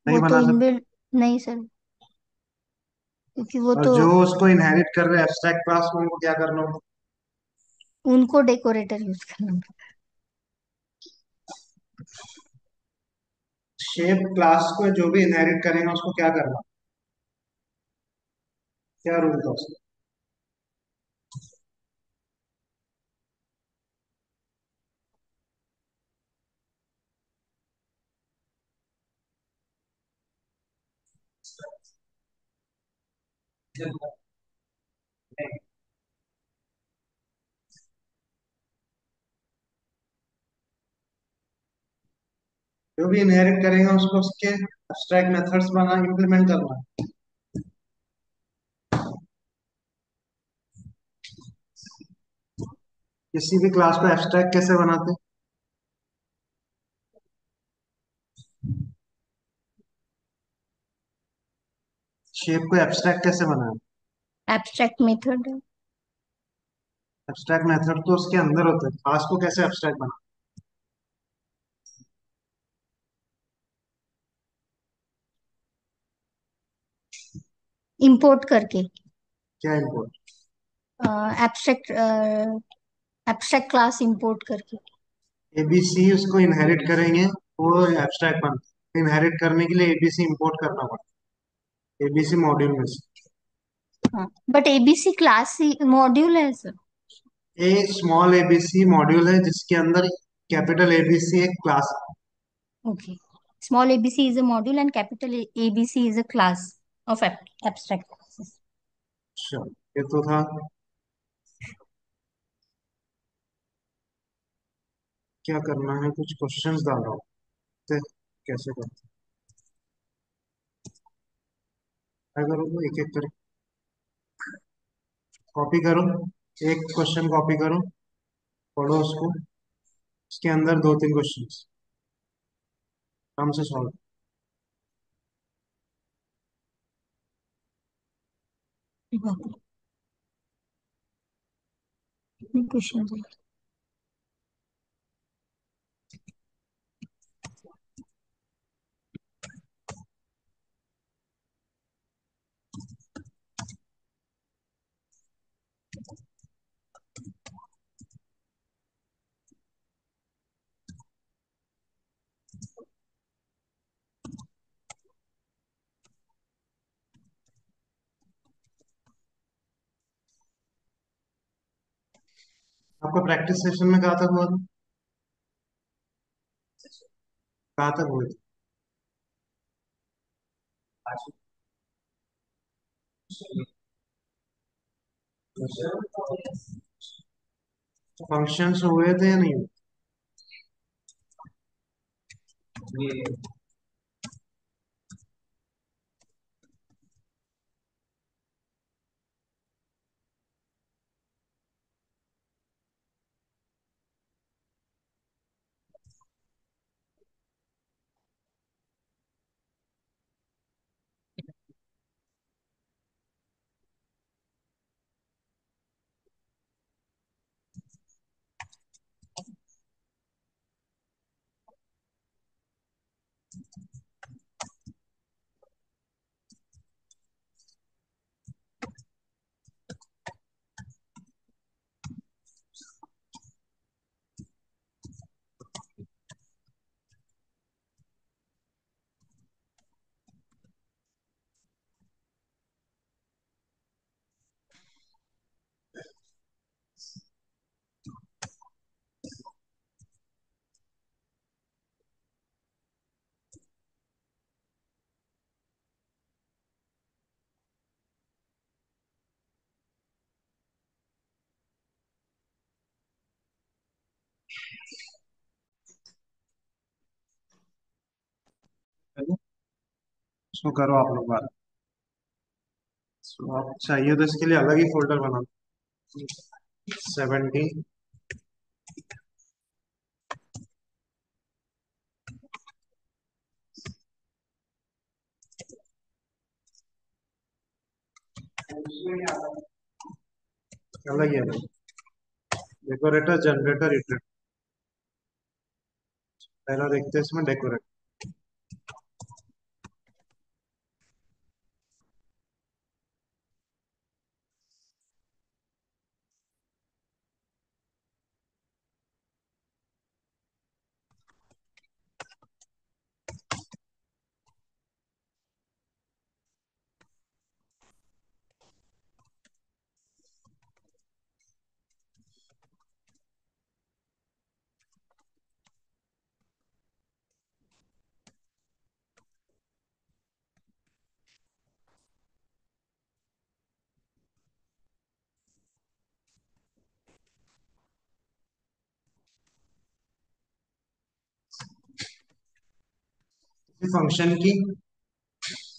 नहीं वो तो बना सकते। इनबिल्ट नहीं सर, क्योंकि वो और तो जो उसको इनहेरिट कर रहे हैं एब्स्ट्रैक्ट क्लास को, उनको क्या करना होगा? उनको डेकोरेटर यूज करना शेप क्लास को जो भी इनहेरिट करेगा उसको क्या करना, क्या रूल था उसका? जो भी इनहेरिट करेगा उसको उसके एब्स्ट्रैक्ट मेथड्स बना इम्प्लीमेंट करना है। किसी भी क्लास को एब्स्ट्रैक्ट कैसे बनाते हैं? शेप को एब्स्ट्रैक्ट कैसे बनाए? Abstract method. एब्स्ट्रैक्ट मेथड तो उसके अंदर होता है, क्लास को कैसे एब्स्ट्रैक्ट बना? इंपोर्ट करके, क्या import? Abstract abstract class import करके। एबीसी उसको इनहेरिट करेंगे, वो एब्स्ट्रैक्ट बनता है। इनहेरिट करने के लिए एबीसी इंपोर्ट करना पड़ता है, एबीसी मॉड्यूल में से। हाँ, but ABC class he module है सर। ए स्मॉल एबीसी मॉड्यूल है जिसके अंदर कैपिटल एबीसी एक क्लास है। Okay, small ABC is a module and capital ABC is a class of abstract classes. अच्छा, ये तो था। क्या करना है, कुछ क्वेश्चंस डाल रहा हूँ। तो कैसे करते हैं, करो तो एक एक करके कॉपी करो। एक क्वेश्चन कॉपी करो, पढ़ो उसको, उसके अंदर दो तीन क्वेश्चंस आराम से सॉल्व। क्वेश्चन। आपका प्रैक्टिस सेशन में कहाँ तक हुआ था? कहाँ तक हुए थे? फंक्शंस हुए थे या नहीं हुए? उसको करो आप लोग बात। तो आप चाहिए तो इसके लिए अलग ही फोल्डर बना। 17। अलग ही अलग, डेकोरेटर, जनरेटर, इटरेटर। पहला देखते हैं इसमें डेकोरेटर। फंक्शन की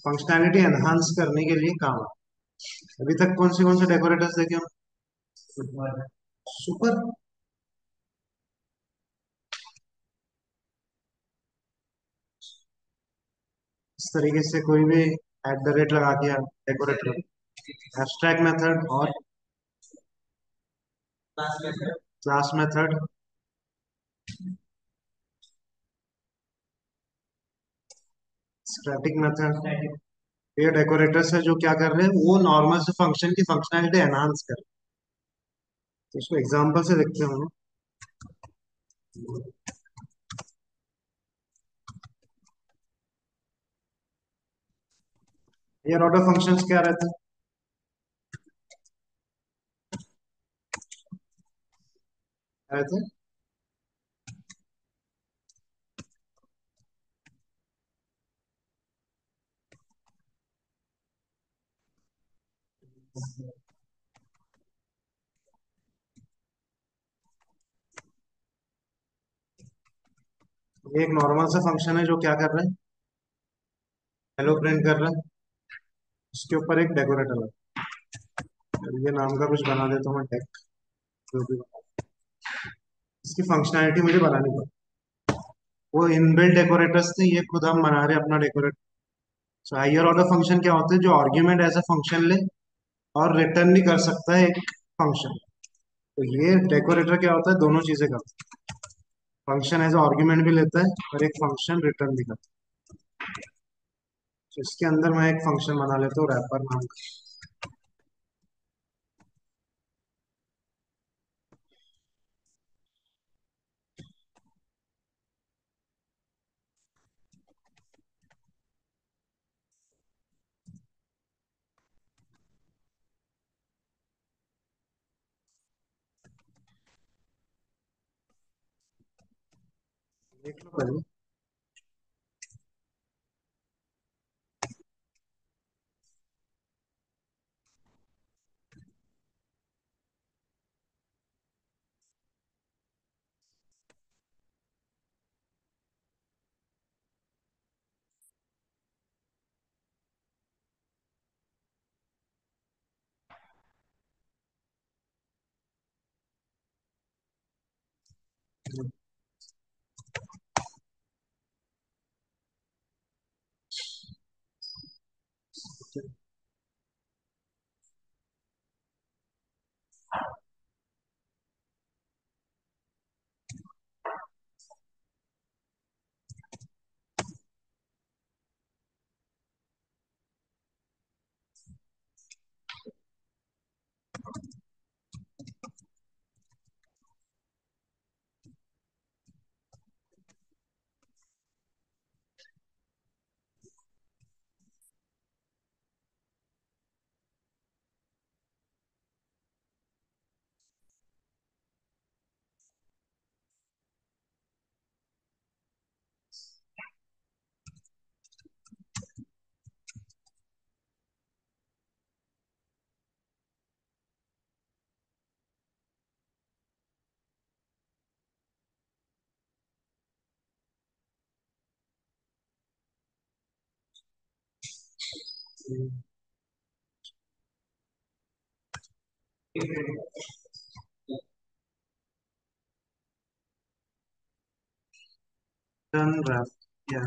फंक्शनैलिटी एनहांस करने के लिए काम है। अभी तक कौन से डेकोरेटर्स देखे हो? सुपर। इस तरीके से कोई भी एट द रेट लगा दिया डेकोरेटर। एब्स्ट्रैक्ट मेथड और क्लास मेथड, स्टैटिक मेथड, ये डेकोरेटर्स है जो क्या कर रहे हैं, वो नॉर्मल से फंक्शन की फंक्शनैलिटी एनहांस कर रहे हैं। तो इसको एग्जांपल से देखते हैं हम लोग। हायर ऑर्डर फंक्शंस क्या रहते हैं? ये एक नॉर्मल सा फंक्शन है जो क्या कर रहा है, हेलो प्रिंट कर रहा है। उसके ऊपर एक डेकोरेटर है, ये नाम का कुछ बना देता हूँ मैं, टेक जो भी। इसकी फंक्शनैलिटी मुझे बनानी पड़ी। वो इनबिल्ट डेकोरेटर्स थे, ये खुद हम बना रहे हैं अपना decorator. So higher order function क्या होते हैं, जो आर्ग्यूमेंट एज अ फंक्शन ले और रिटर्न भी कर सकता है एक फंक्शन। तो ये डेकोरेटर क्या होता है, दोनों चीजें करता है। फंक्शन एज आर्ग्यूमेंट भी लेता है और एक फंक्शन रिटर्न भी करता है। तो इसके अंदर मैं एक फंक्शन बना लेता हूँ रैपर नाम का। देख लो पहले। रिटर्न रैप या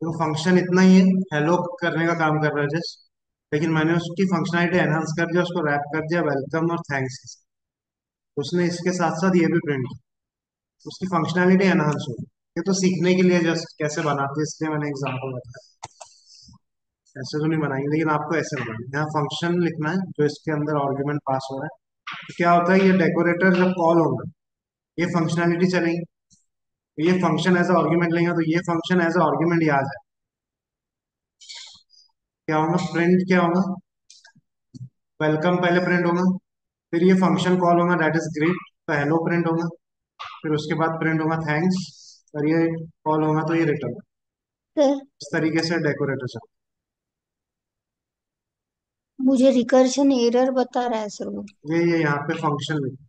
तो फंक्शन इतना ही है, हेलो करने का काम कर रहा है जस्ट। लेकिन मैंने उसकी फंक्शनैलिटी एनहांस कर दिया, उसको रैप कर दिया वेलकम और थैंक्स। उसने इसके साथ साथ ये भी प्रिंट किया, उसकी फंक्शनैलिटी एनहांस हो गई। ये तो सीखने के लिए जस्ट कैसे बनाते हैं इसलिए मैंने एग्जांपल बताया। ऐसे तो नहीं बनाएंगे, लेकिन आपको ऐसे बनाना है। यहाँ फंक्शन लिखना है जो इसके अंदर आर्गुमेंट पास हो रहा है। तो क्या होता है, ये डेकोरेटर जब कॉल होगा ये फंक्शनैलिटी चलेगी। तो ये फंक्शन एज आर्गुमेंट लेंगे तो ये फंक्शन एज आर्गुमेंट याद है। क्या होगा, प्रिंट क्या होगा, वेलकम पहले प्रिंट होगा। फिर ये फंक्शन कॉल होगा दैट इज ग्रीट, तो हेलो प्रिंट होगा। फिर उसके बाद प्रिंट होगा थैंक्स। और ये कॉल होगा तो ये रिटर्न। सर, इस तरीके से डेकोरेटर चलता मुझे रिकर्जन एरर बता रहा है सर वो। है। ये यहाँ पे फंक्शन लिखो,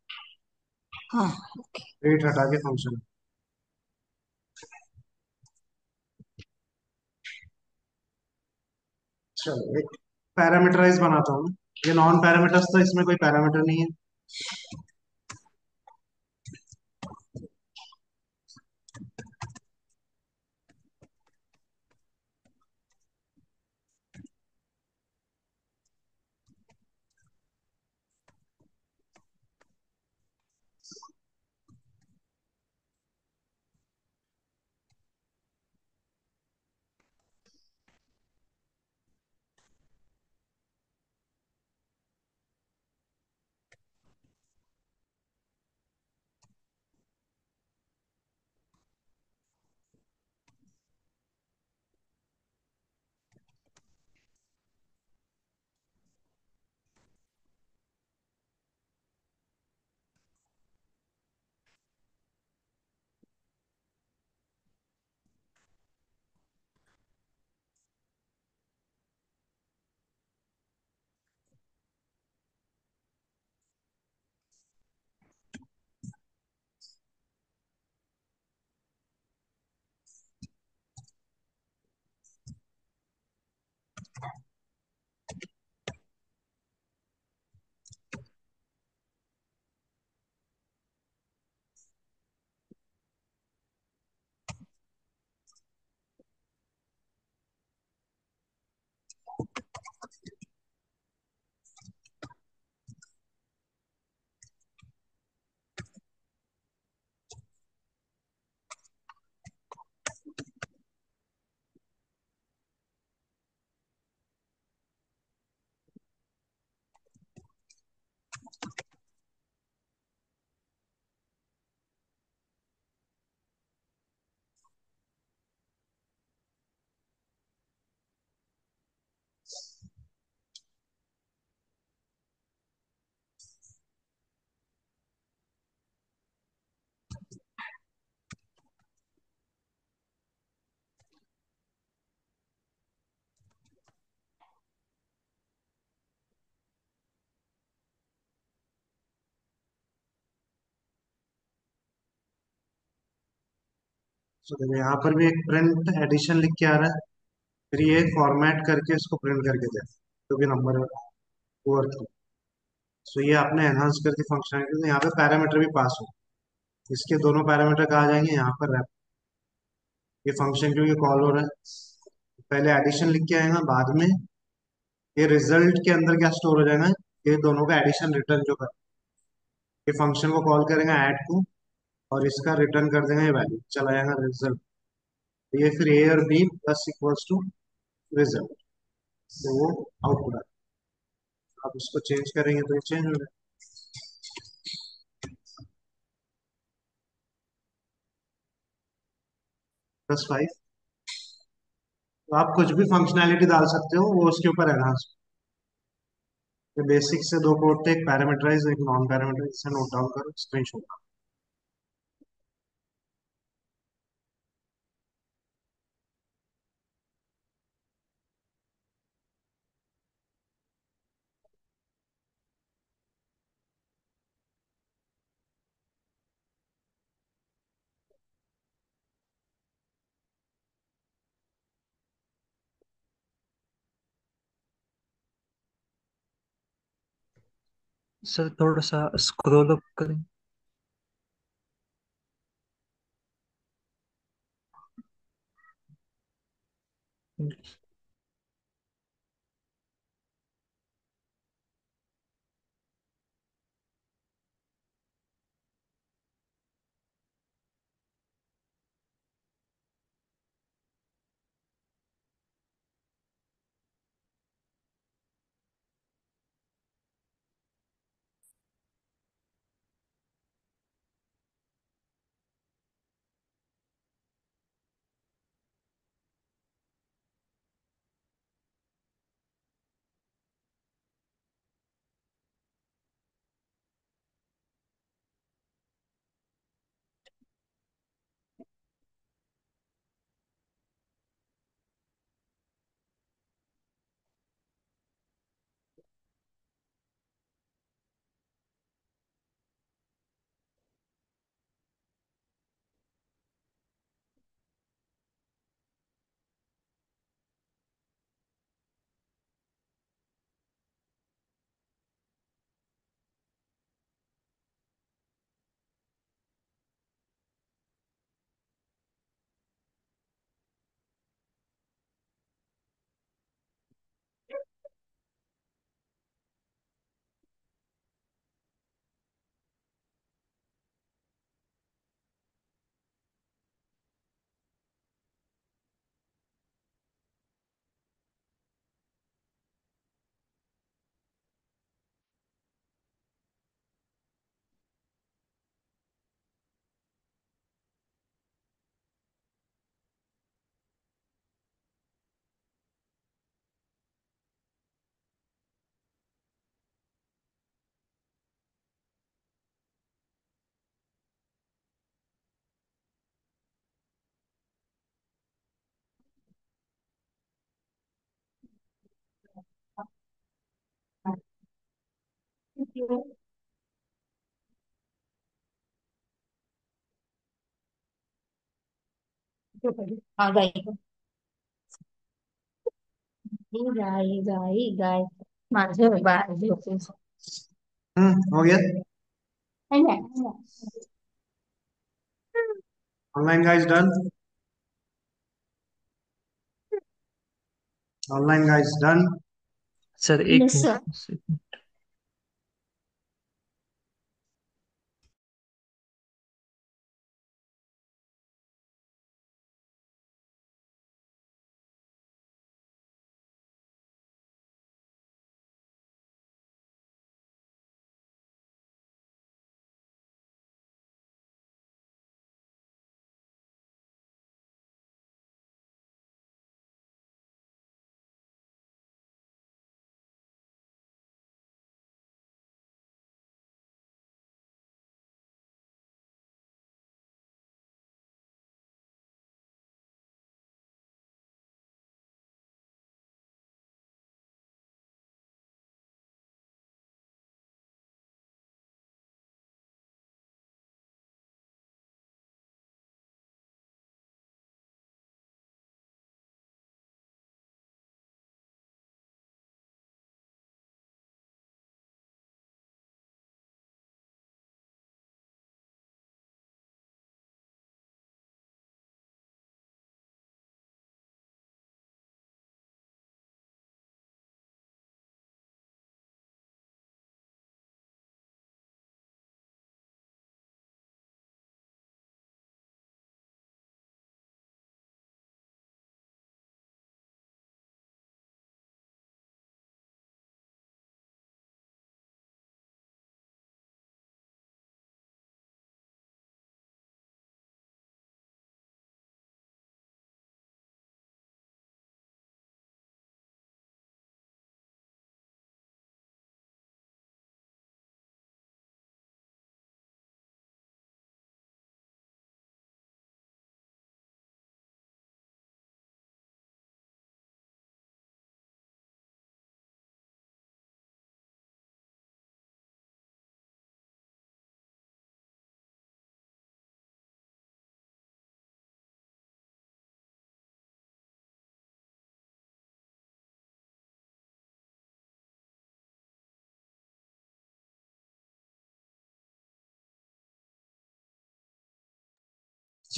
हाँ, ओके। रेट हटा के फंक्शन। चलो एक पैरामीटराइज बनाता हूँ। ये नॉन पैरामीटर्स तो इसमें कोई पैरामीटर नहीं है। तो देखो यहाँ पर भी एक प्रिंट एडिशन लिख के आ रहा है। फिर ये फॉर्मेट करके इसको प्रिंट करके दे, जो भी नंबर है, 2 और 3। सो ये आपने एनहांस करके फंक्शनलिटी, यहाँ पे पैरामीटर भी पास हो, इसके दोनों पैरामीटर कहा जाएंगे यहाँ पर ये फंक्शन क्योंकि कॉल हो रहा है, पहले एडिशन लिख के आएगा, बाद में ये रिजल्ट के अंदर क्या स्टोर हो जाएगा, ये दोनों का एडिशन रिटर्न जो कर, ये फंक्शन को कॉल करेंगे ऐड को, और इसका रिटर्न कर देंगे ये वैल्यू, चला जाएगा रिजल्ट। ये फिर ए और B plus equals to result, तो वो आउटपुट है। आप इसको चेंज करेंगे तो ये चेंज हो जाएगा, +5। तो आप कुछ भी फंक्शनैलिटी डाल सकते हो, वो उसके ऊपर एनहांस। ये बेसिक से 2 कोड थे, एक पैरामीटराइज एक नॉन पैरामीटराइज, इसे नोट डाउन करो, स्क्रीनशॉट। सर थोड़ा सा स्क्रॉल अप करें। हाँ गाय गाय गाय गाय माझे बाळ झोपे हो गया। Online guys done. Online guys done. Sir एक मिस मिनट।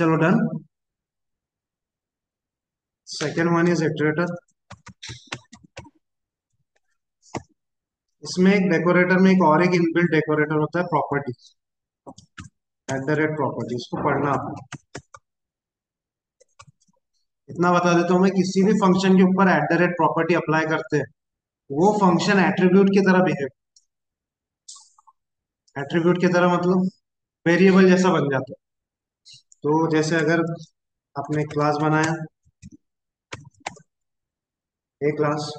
चलो done. Second one is iterator. इसमें एक डेकोरेटर में एक और एक इनबिल्ट डेकोरेटर होता है, property, at the rate property, इसको पढ़ना आपको। इतना बता देता हूँ मैं, किसी भी फंक्शन के ऊपर at the rate property apply करते हैं, वो फंक्शन एट्रीब्यूट की तरह बिहेव, एट्रीब्यूट की तरह मतलब वेरिएबल जैसा बन जाता है। तो जैसे अगर आपने क्लास बनाया, ए क्लास,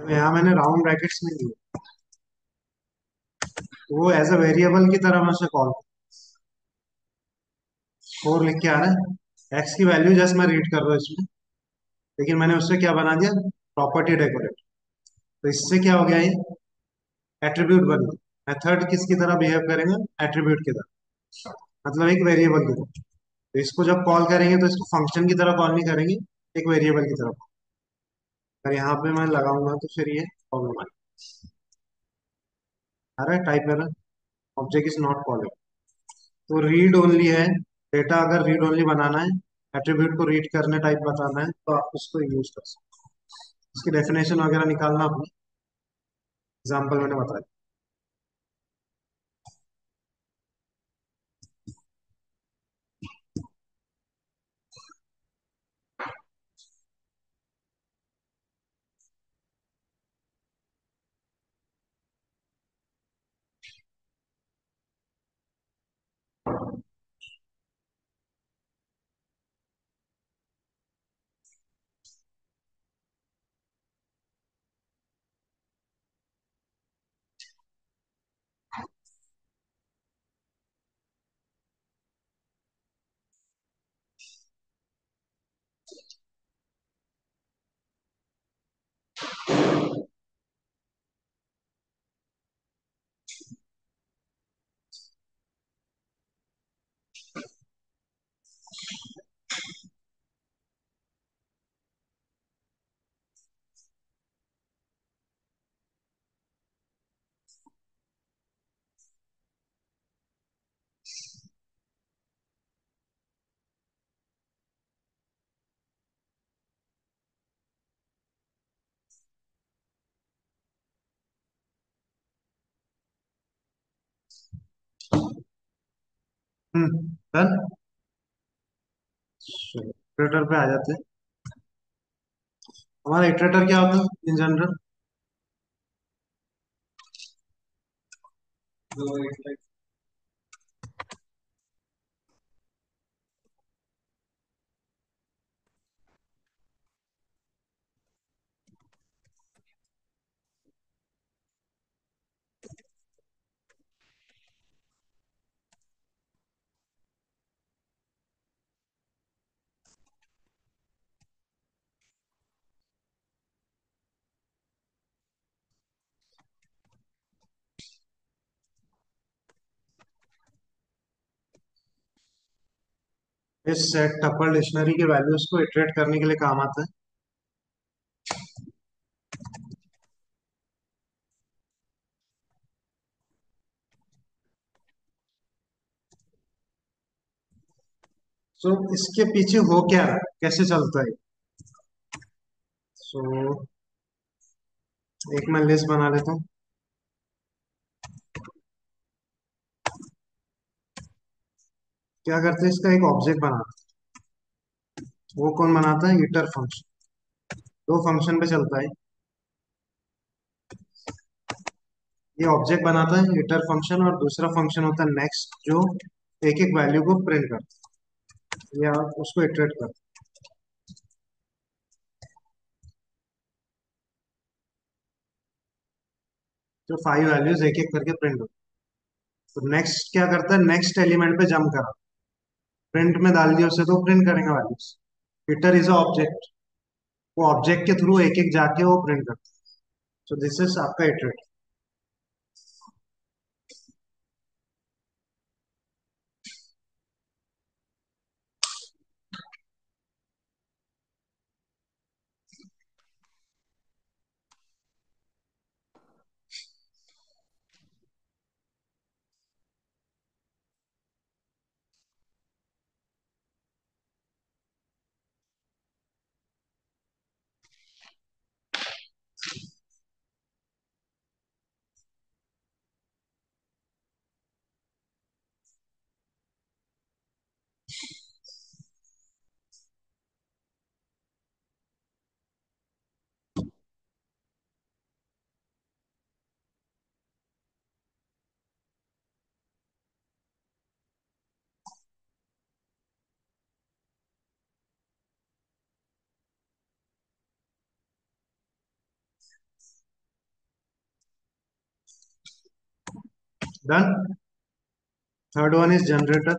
यहाँ मैंने राउंड ब्रैकेट्स में लिए, तो वो एज अ वेरिएबल की तरह मैं उसे कॉल, फोर लिख के आ रहा है, एक्स की वैल्यू जस्ट मैं रीड कर रहा हूँ इसमें, लेकिन मैंने उससे क्या बना दिया, प्रॉपर्टी डेकोरेट। तो इससे क्या हो गया, ये एट्रीब्यूट बन गया। मेथड किसकी तरह बिहेव करेंगे, एट्रीब्यूट की तरह, मतलब एक वेरिएबल की तरह। तो इसको जब कॉल करेंगे तो इसको फंक्शन की तरह कॉल नहीं करेंगे, एक वेरिएबल की तरह। अगर यहाँ पे मैं लगाऊंगा तो फिर ये प्रॉब्लम आएगी। अरे type error, object is not callable. तो रीड ओनली है, डेटा अगर रीड ओनली बनाना है, एट्रीब्यूट को रीड करने टाइप बताना है, तो आप उसको यूज कर सकते हैं। इसकी डेफिनेशन वगैरह निकालना अपनी एग्जाम्पल मैंने बताया। डन। इटरेटर पे आ जाते हैं। हमारा इटरेटर क्या होता है इन जनरल, इस सेट टपल डिक्शनरी के वैल्यूज को इटरेट करने के लिए काम आता है। सो इसके पीछे हो क्या रहा है, कैसे चलता है। सो एक मैं लिस्ट बना लेता हूँ। क्या करते हैं, इसका एक ऑब्जेक्ट बनाते हैं। वो कौन बनाता है, इटर फंक्शन। दो फंक्शन पे चलता है। ये ऑब्जेक्ट बनाता है इटर फंक्शन, और दूसरा फंक्शन होता है नेक्स्ट, जो एक एक वैल्यू को प्रिंट करता है या उसको इटरेट करता है, जो 5 वैल्यूज एक एक करके प्रिंट होती है। तो नेक्स्ट क्या करता है, नेक्स्ट एलिमेंट पे जंप करा, प्रिंट में डाल दिया उसे तो प्रिंट करेंगे values. Hitter is a object, वो ऑब्जेक्ट के थ्रू एक एक जाके वो प्रिंट करता है। सो दिस इज आपका iterate. Done. Third one is generator.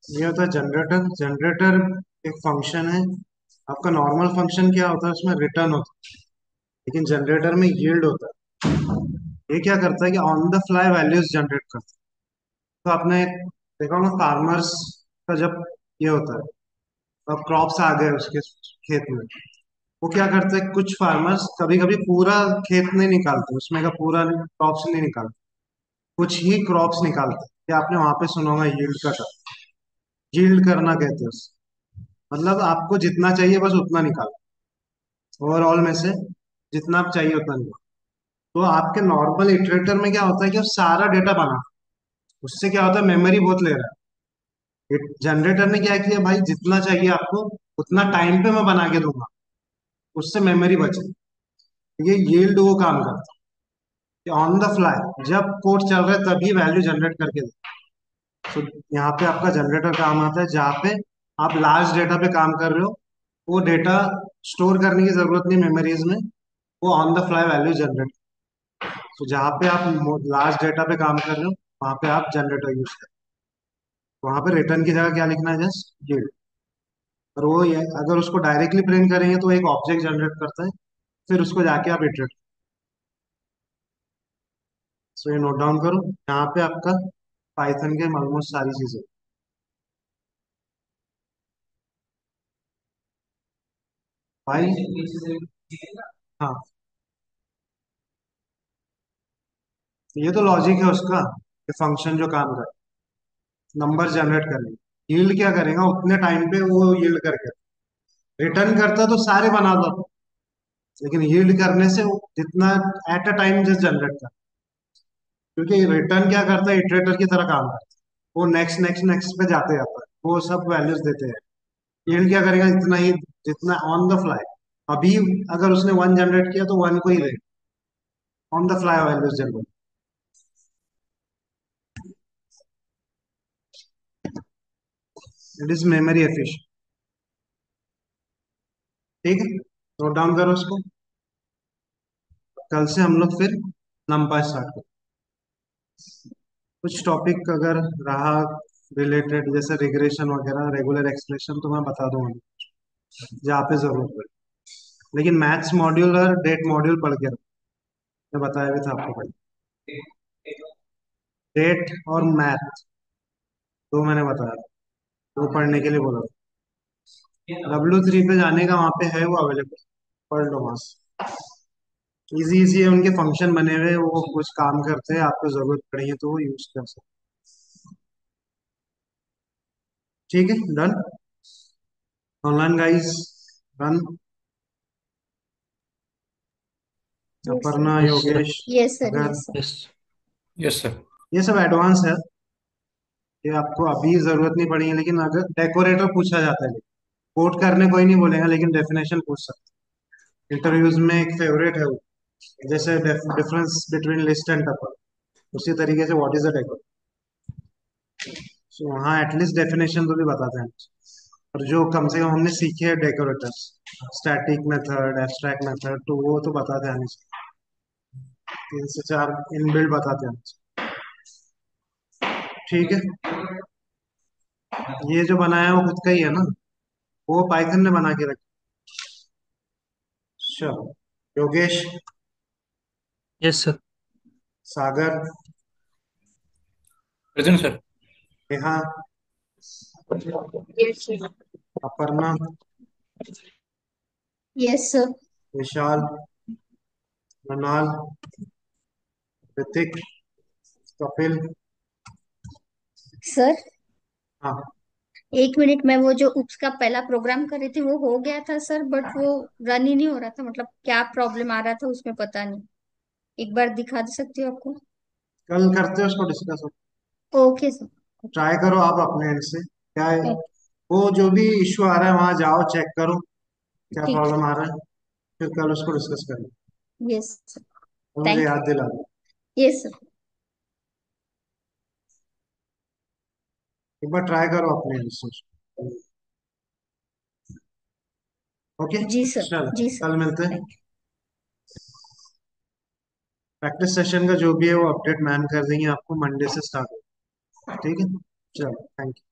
ये होता है जनरेटर। जनरेटर एक फंक्शन है। आपका नॉर्मल फंक्शन क्या होता है, उसमें रिटर्न होता है, लेकिन जनरेटर में यील्ड होता है। ये क्या करता है कि on the fly values generate करता है। तो आपने देखा होगा फार्मर्स का जब ये होता है, अब क्रॉप्स आ गए उसके खेत में, वो क्या करते हैं, कुछ फार्मर्स कभी कभी पूरा खेत नहीं निकालते, उसमें का पूरा क्रॉप्स नहीं निकालते, कुछ ही क्रॉप्स निकालते हैं। क्या आपने वहां पे सुना होगा यील्ड का टर्म, यील्ड करना कहते हैं उसे। मतलब आपको जितना चाहिए बस उतना निकालो, ओवरऑल में से जितना आप चाहिए उतना निकालो। तो आपके नॉर्मल इटरेटर में क्या होता है कि वो सारा डेटा बना, उससे क्या होता है, मेमोरी बहुत ले रहा है। जनरेटर ने क्या किया भाई, जितना चाहिए आपको उतना टाइम पे मैं बना के दूंगा, उससे मेमोरी बचे। ये यील्ड वो काम करता है कि ऑन द फ्लाई जब कोड चल रहा है तभी वैल्यू जनरेट करके दे। तो यहाँ पे आपका जनरेटर काम आता है, जहाँ पे आप लार्ज डेटा पे काम कर रहे हो, वो डेटा स्टोर करने की जरूरत नहीं मेमोरीज में, वो on the fly value generate. तो जहाँ पे आप लार्ज डेटा पे काम कर रहे हो, वहाँ पे आप जनरेटर यूज करें। वहाँ पे रिटर्न की जगह क्या लिखना है, जस्ट यील्ड। और वो ये अगर उसको डायरेक्टली प्रिंट करेंगे तो एक ऑब्जेक्ट जनरेट करता है, फिर उसको जाके आप इटरेट। सो ये नोट डाउन करो, यहाँ पे आपका पाइथन के ऑलमोस्ट सारी चीजें। भाई, हाँ, ये तो लॉजिक है उसका, ये फंक्शन जो काम कर नंबर जनरेट करेंगे, यील्ड क्या करेगा उतने टाइम पे वो यील्ड करके रिटर्न करता तो सारे बनाता था, लेकिन यील्ड करने से वो जितना at a time just generate कर, क्योंकि रिटर्न क्या करता है इटरेटर की तरह काम करता है, वो नेक्स्ट नेक्स्ट नेक्स्ट पे जाते जाता है, वो सब वैल्यूज देते हैं। यील्ड क्या करेगा इतना ही, जितना ऑन द फ्लाई, अभी अगर उसने वन जनरेट किया तो वन को ही देगा, on the fly values generate. It is memory efficient. ठीक है, नोट डाउन करो उसको। कल से हम लोग फिर नंबर स्टार्ट करें। कुछ टॉपिक अगर रहा रिलेटेड जैसे रिग्रेशन वगैरह, रेगुलर एक्सप्रेशन, तो मैं बता दूंगा जहाँ पे जरूरत पड़े। लेकिन मैथ्स मॉड्यूल और डेट मॉड्यूल पढ़ के रखो। मैं बताया भी था आपको पहले, डेट और मैथ दो मैंने बताया, वो पढ़ने के लिए बोला था। W3 पे जाने का वहाँ पे है वो अवेलेबल, पढ़ लो वहाँ से। इजी इजी है, उनके फंक्शन बने हुए हैं, वो कुछ काम करते हैं, आपको जरूरत पड़ी है तो वो यूज कर सकते। ठीक है, done. Online guys, done. Yes sir. Aparna, yes sir. Yogesh, yes sir. अगर yes sir. Yes. Yes sir. ये सब एडवांस है, ये आपको अभी जरूरत नहीं पड़ी है, लेकिन अगर डेकोरेटर पूछा जाता है, कोड करने कोई नहीं बोलेगा, लेकिन डेफिनेशन पूछ सकते हैं इंटरव्यूज में, एक फेवरेट है वो। जैसे difference between list and tuple, उसी तरीके से व्हाट इज द डेकोरेटर, सो वहाँ एटलीस्ट डेफिनेशन तो भी बताते हैं। और जो कम से कम हमने सीखे हैं decorators, static method, abstract method, तो वो तो बताते हैं हमें, 3 से 4 इनबिल्ड बताते हैं। ठीक है, ये जो बनाया है वो खुद का ही है ना, वो पाइथन ने बना के रखा। चलो, Yogesh, yes sir. Sagar, present sir. Neha, yes sir. Aparna, yes sir. Vishal, Manal, Hrithik, Kapil. Sir, हाँ, 1 मिनट, मैं वो जो उप्स का पहला प्रोग्राम कर रही थी वो हो गया था सर, बट वो रन ही नहीं हो रहा था, मतलब क्या प्रॉब्लम आ रहा था उसमें पता नहीं। एक बार दिखा दे सकती हो आपको? कल करते हैं उसको discuss. Okay sir. Okay. Try करो आप अपने एंड से, क्या है ओके। वो जो भी इश्यू आ रहा है वहां जाओ, चेक करो क्या ठीक है। प्रॉब्लम आ रहा है, फिर कल उसको डिस्कस करें। Yes sir. तो मुझे थैंक याद दिला दो। यू। Yes sir. एक बार ट्राई करो अपने एंड से। ओके, जी सर। चल जी सर। कल मिलते हैं। थैंक प्रैक्टिस सेशन का जो भी है वो अपडेट मैम कर देंगे आपको, मंडे से स्टार्ट हो। ठीक है, चलो, थैंक यू।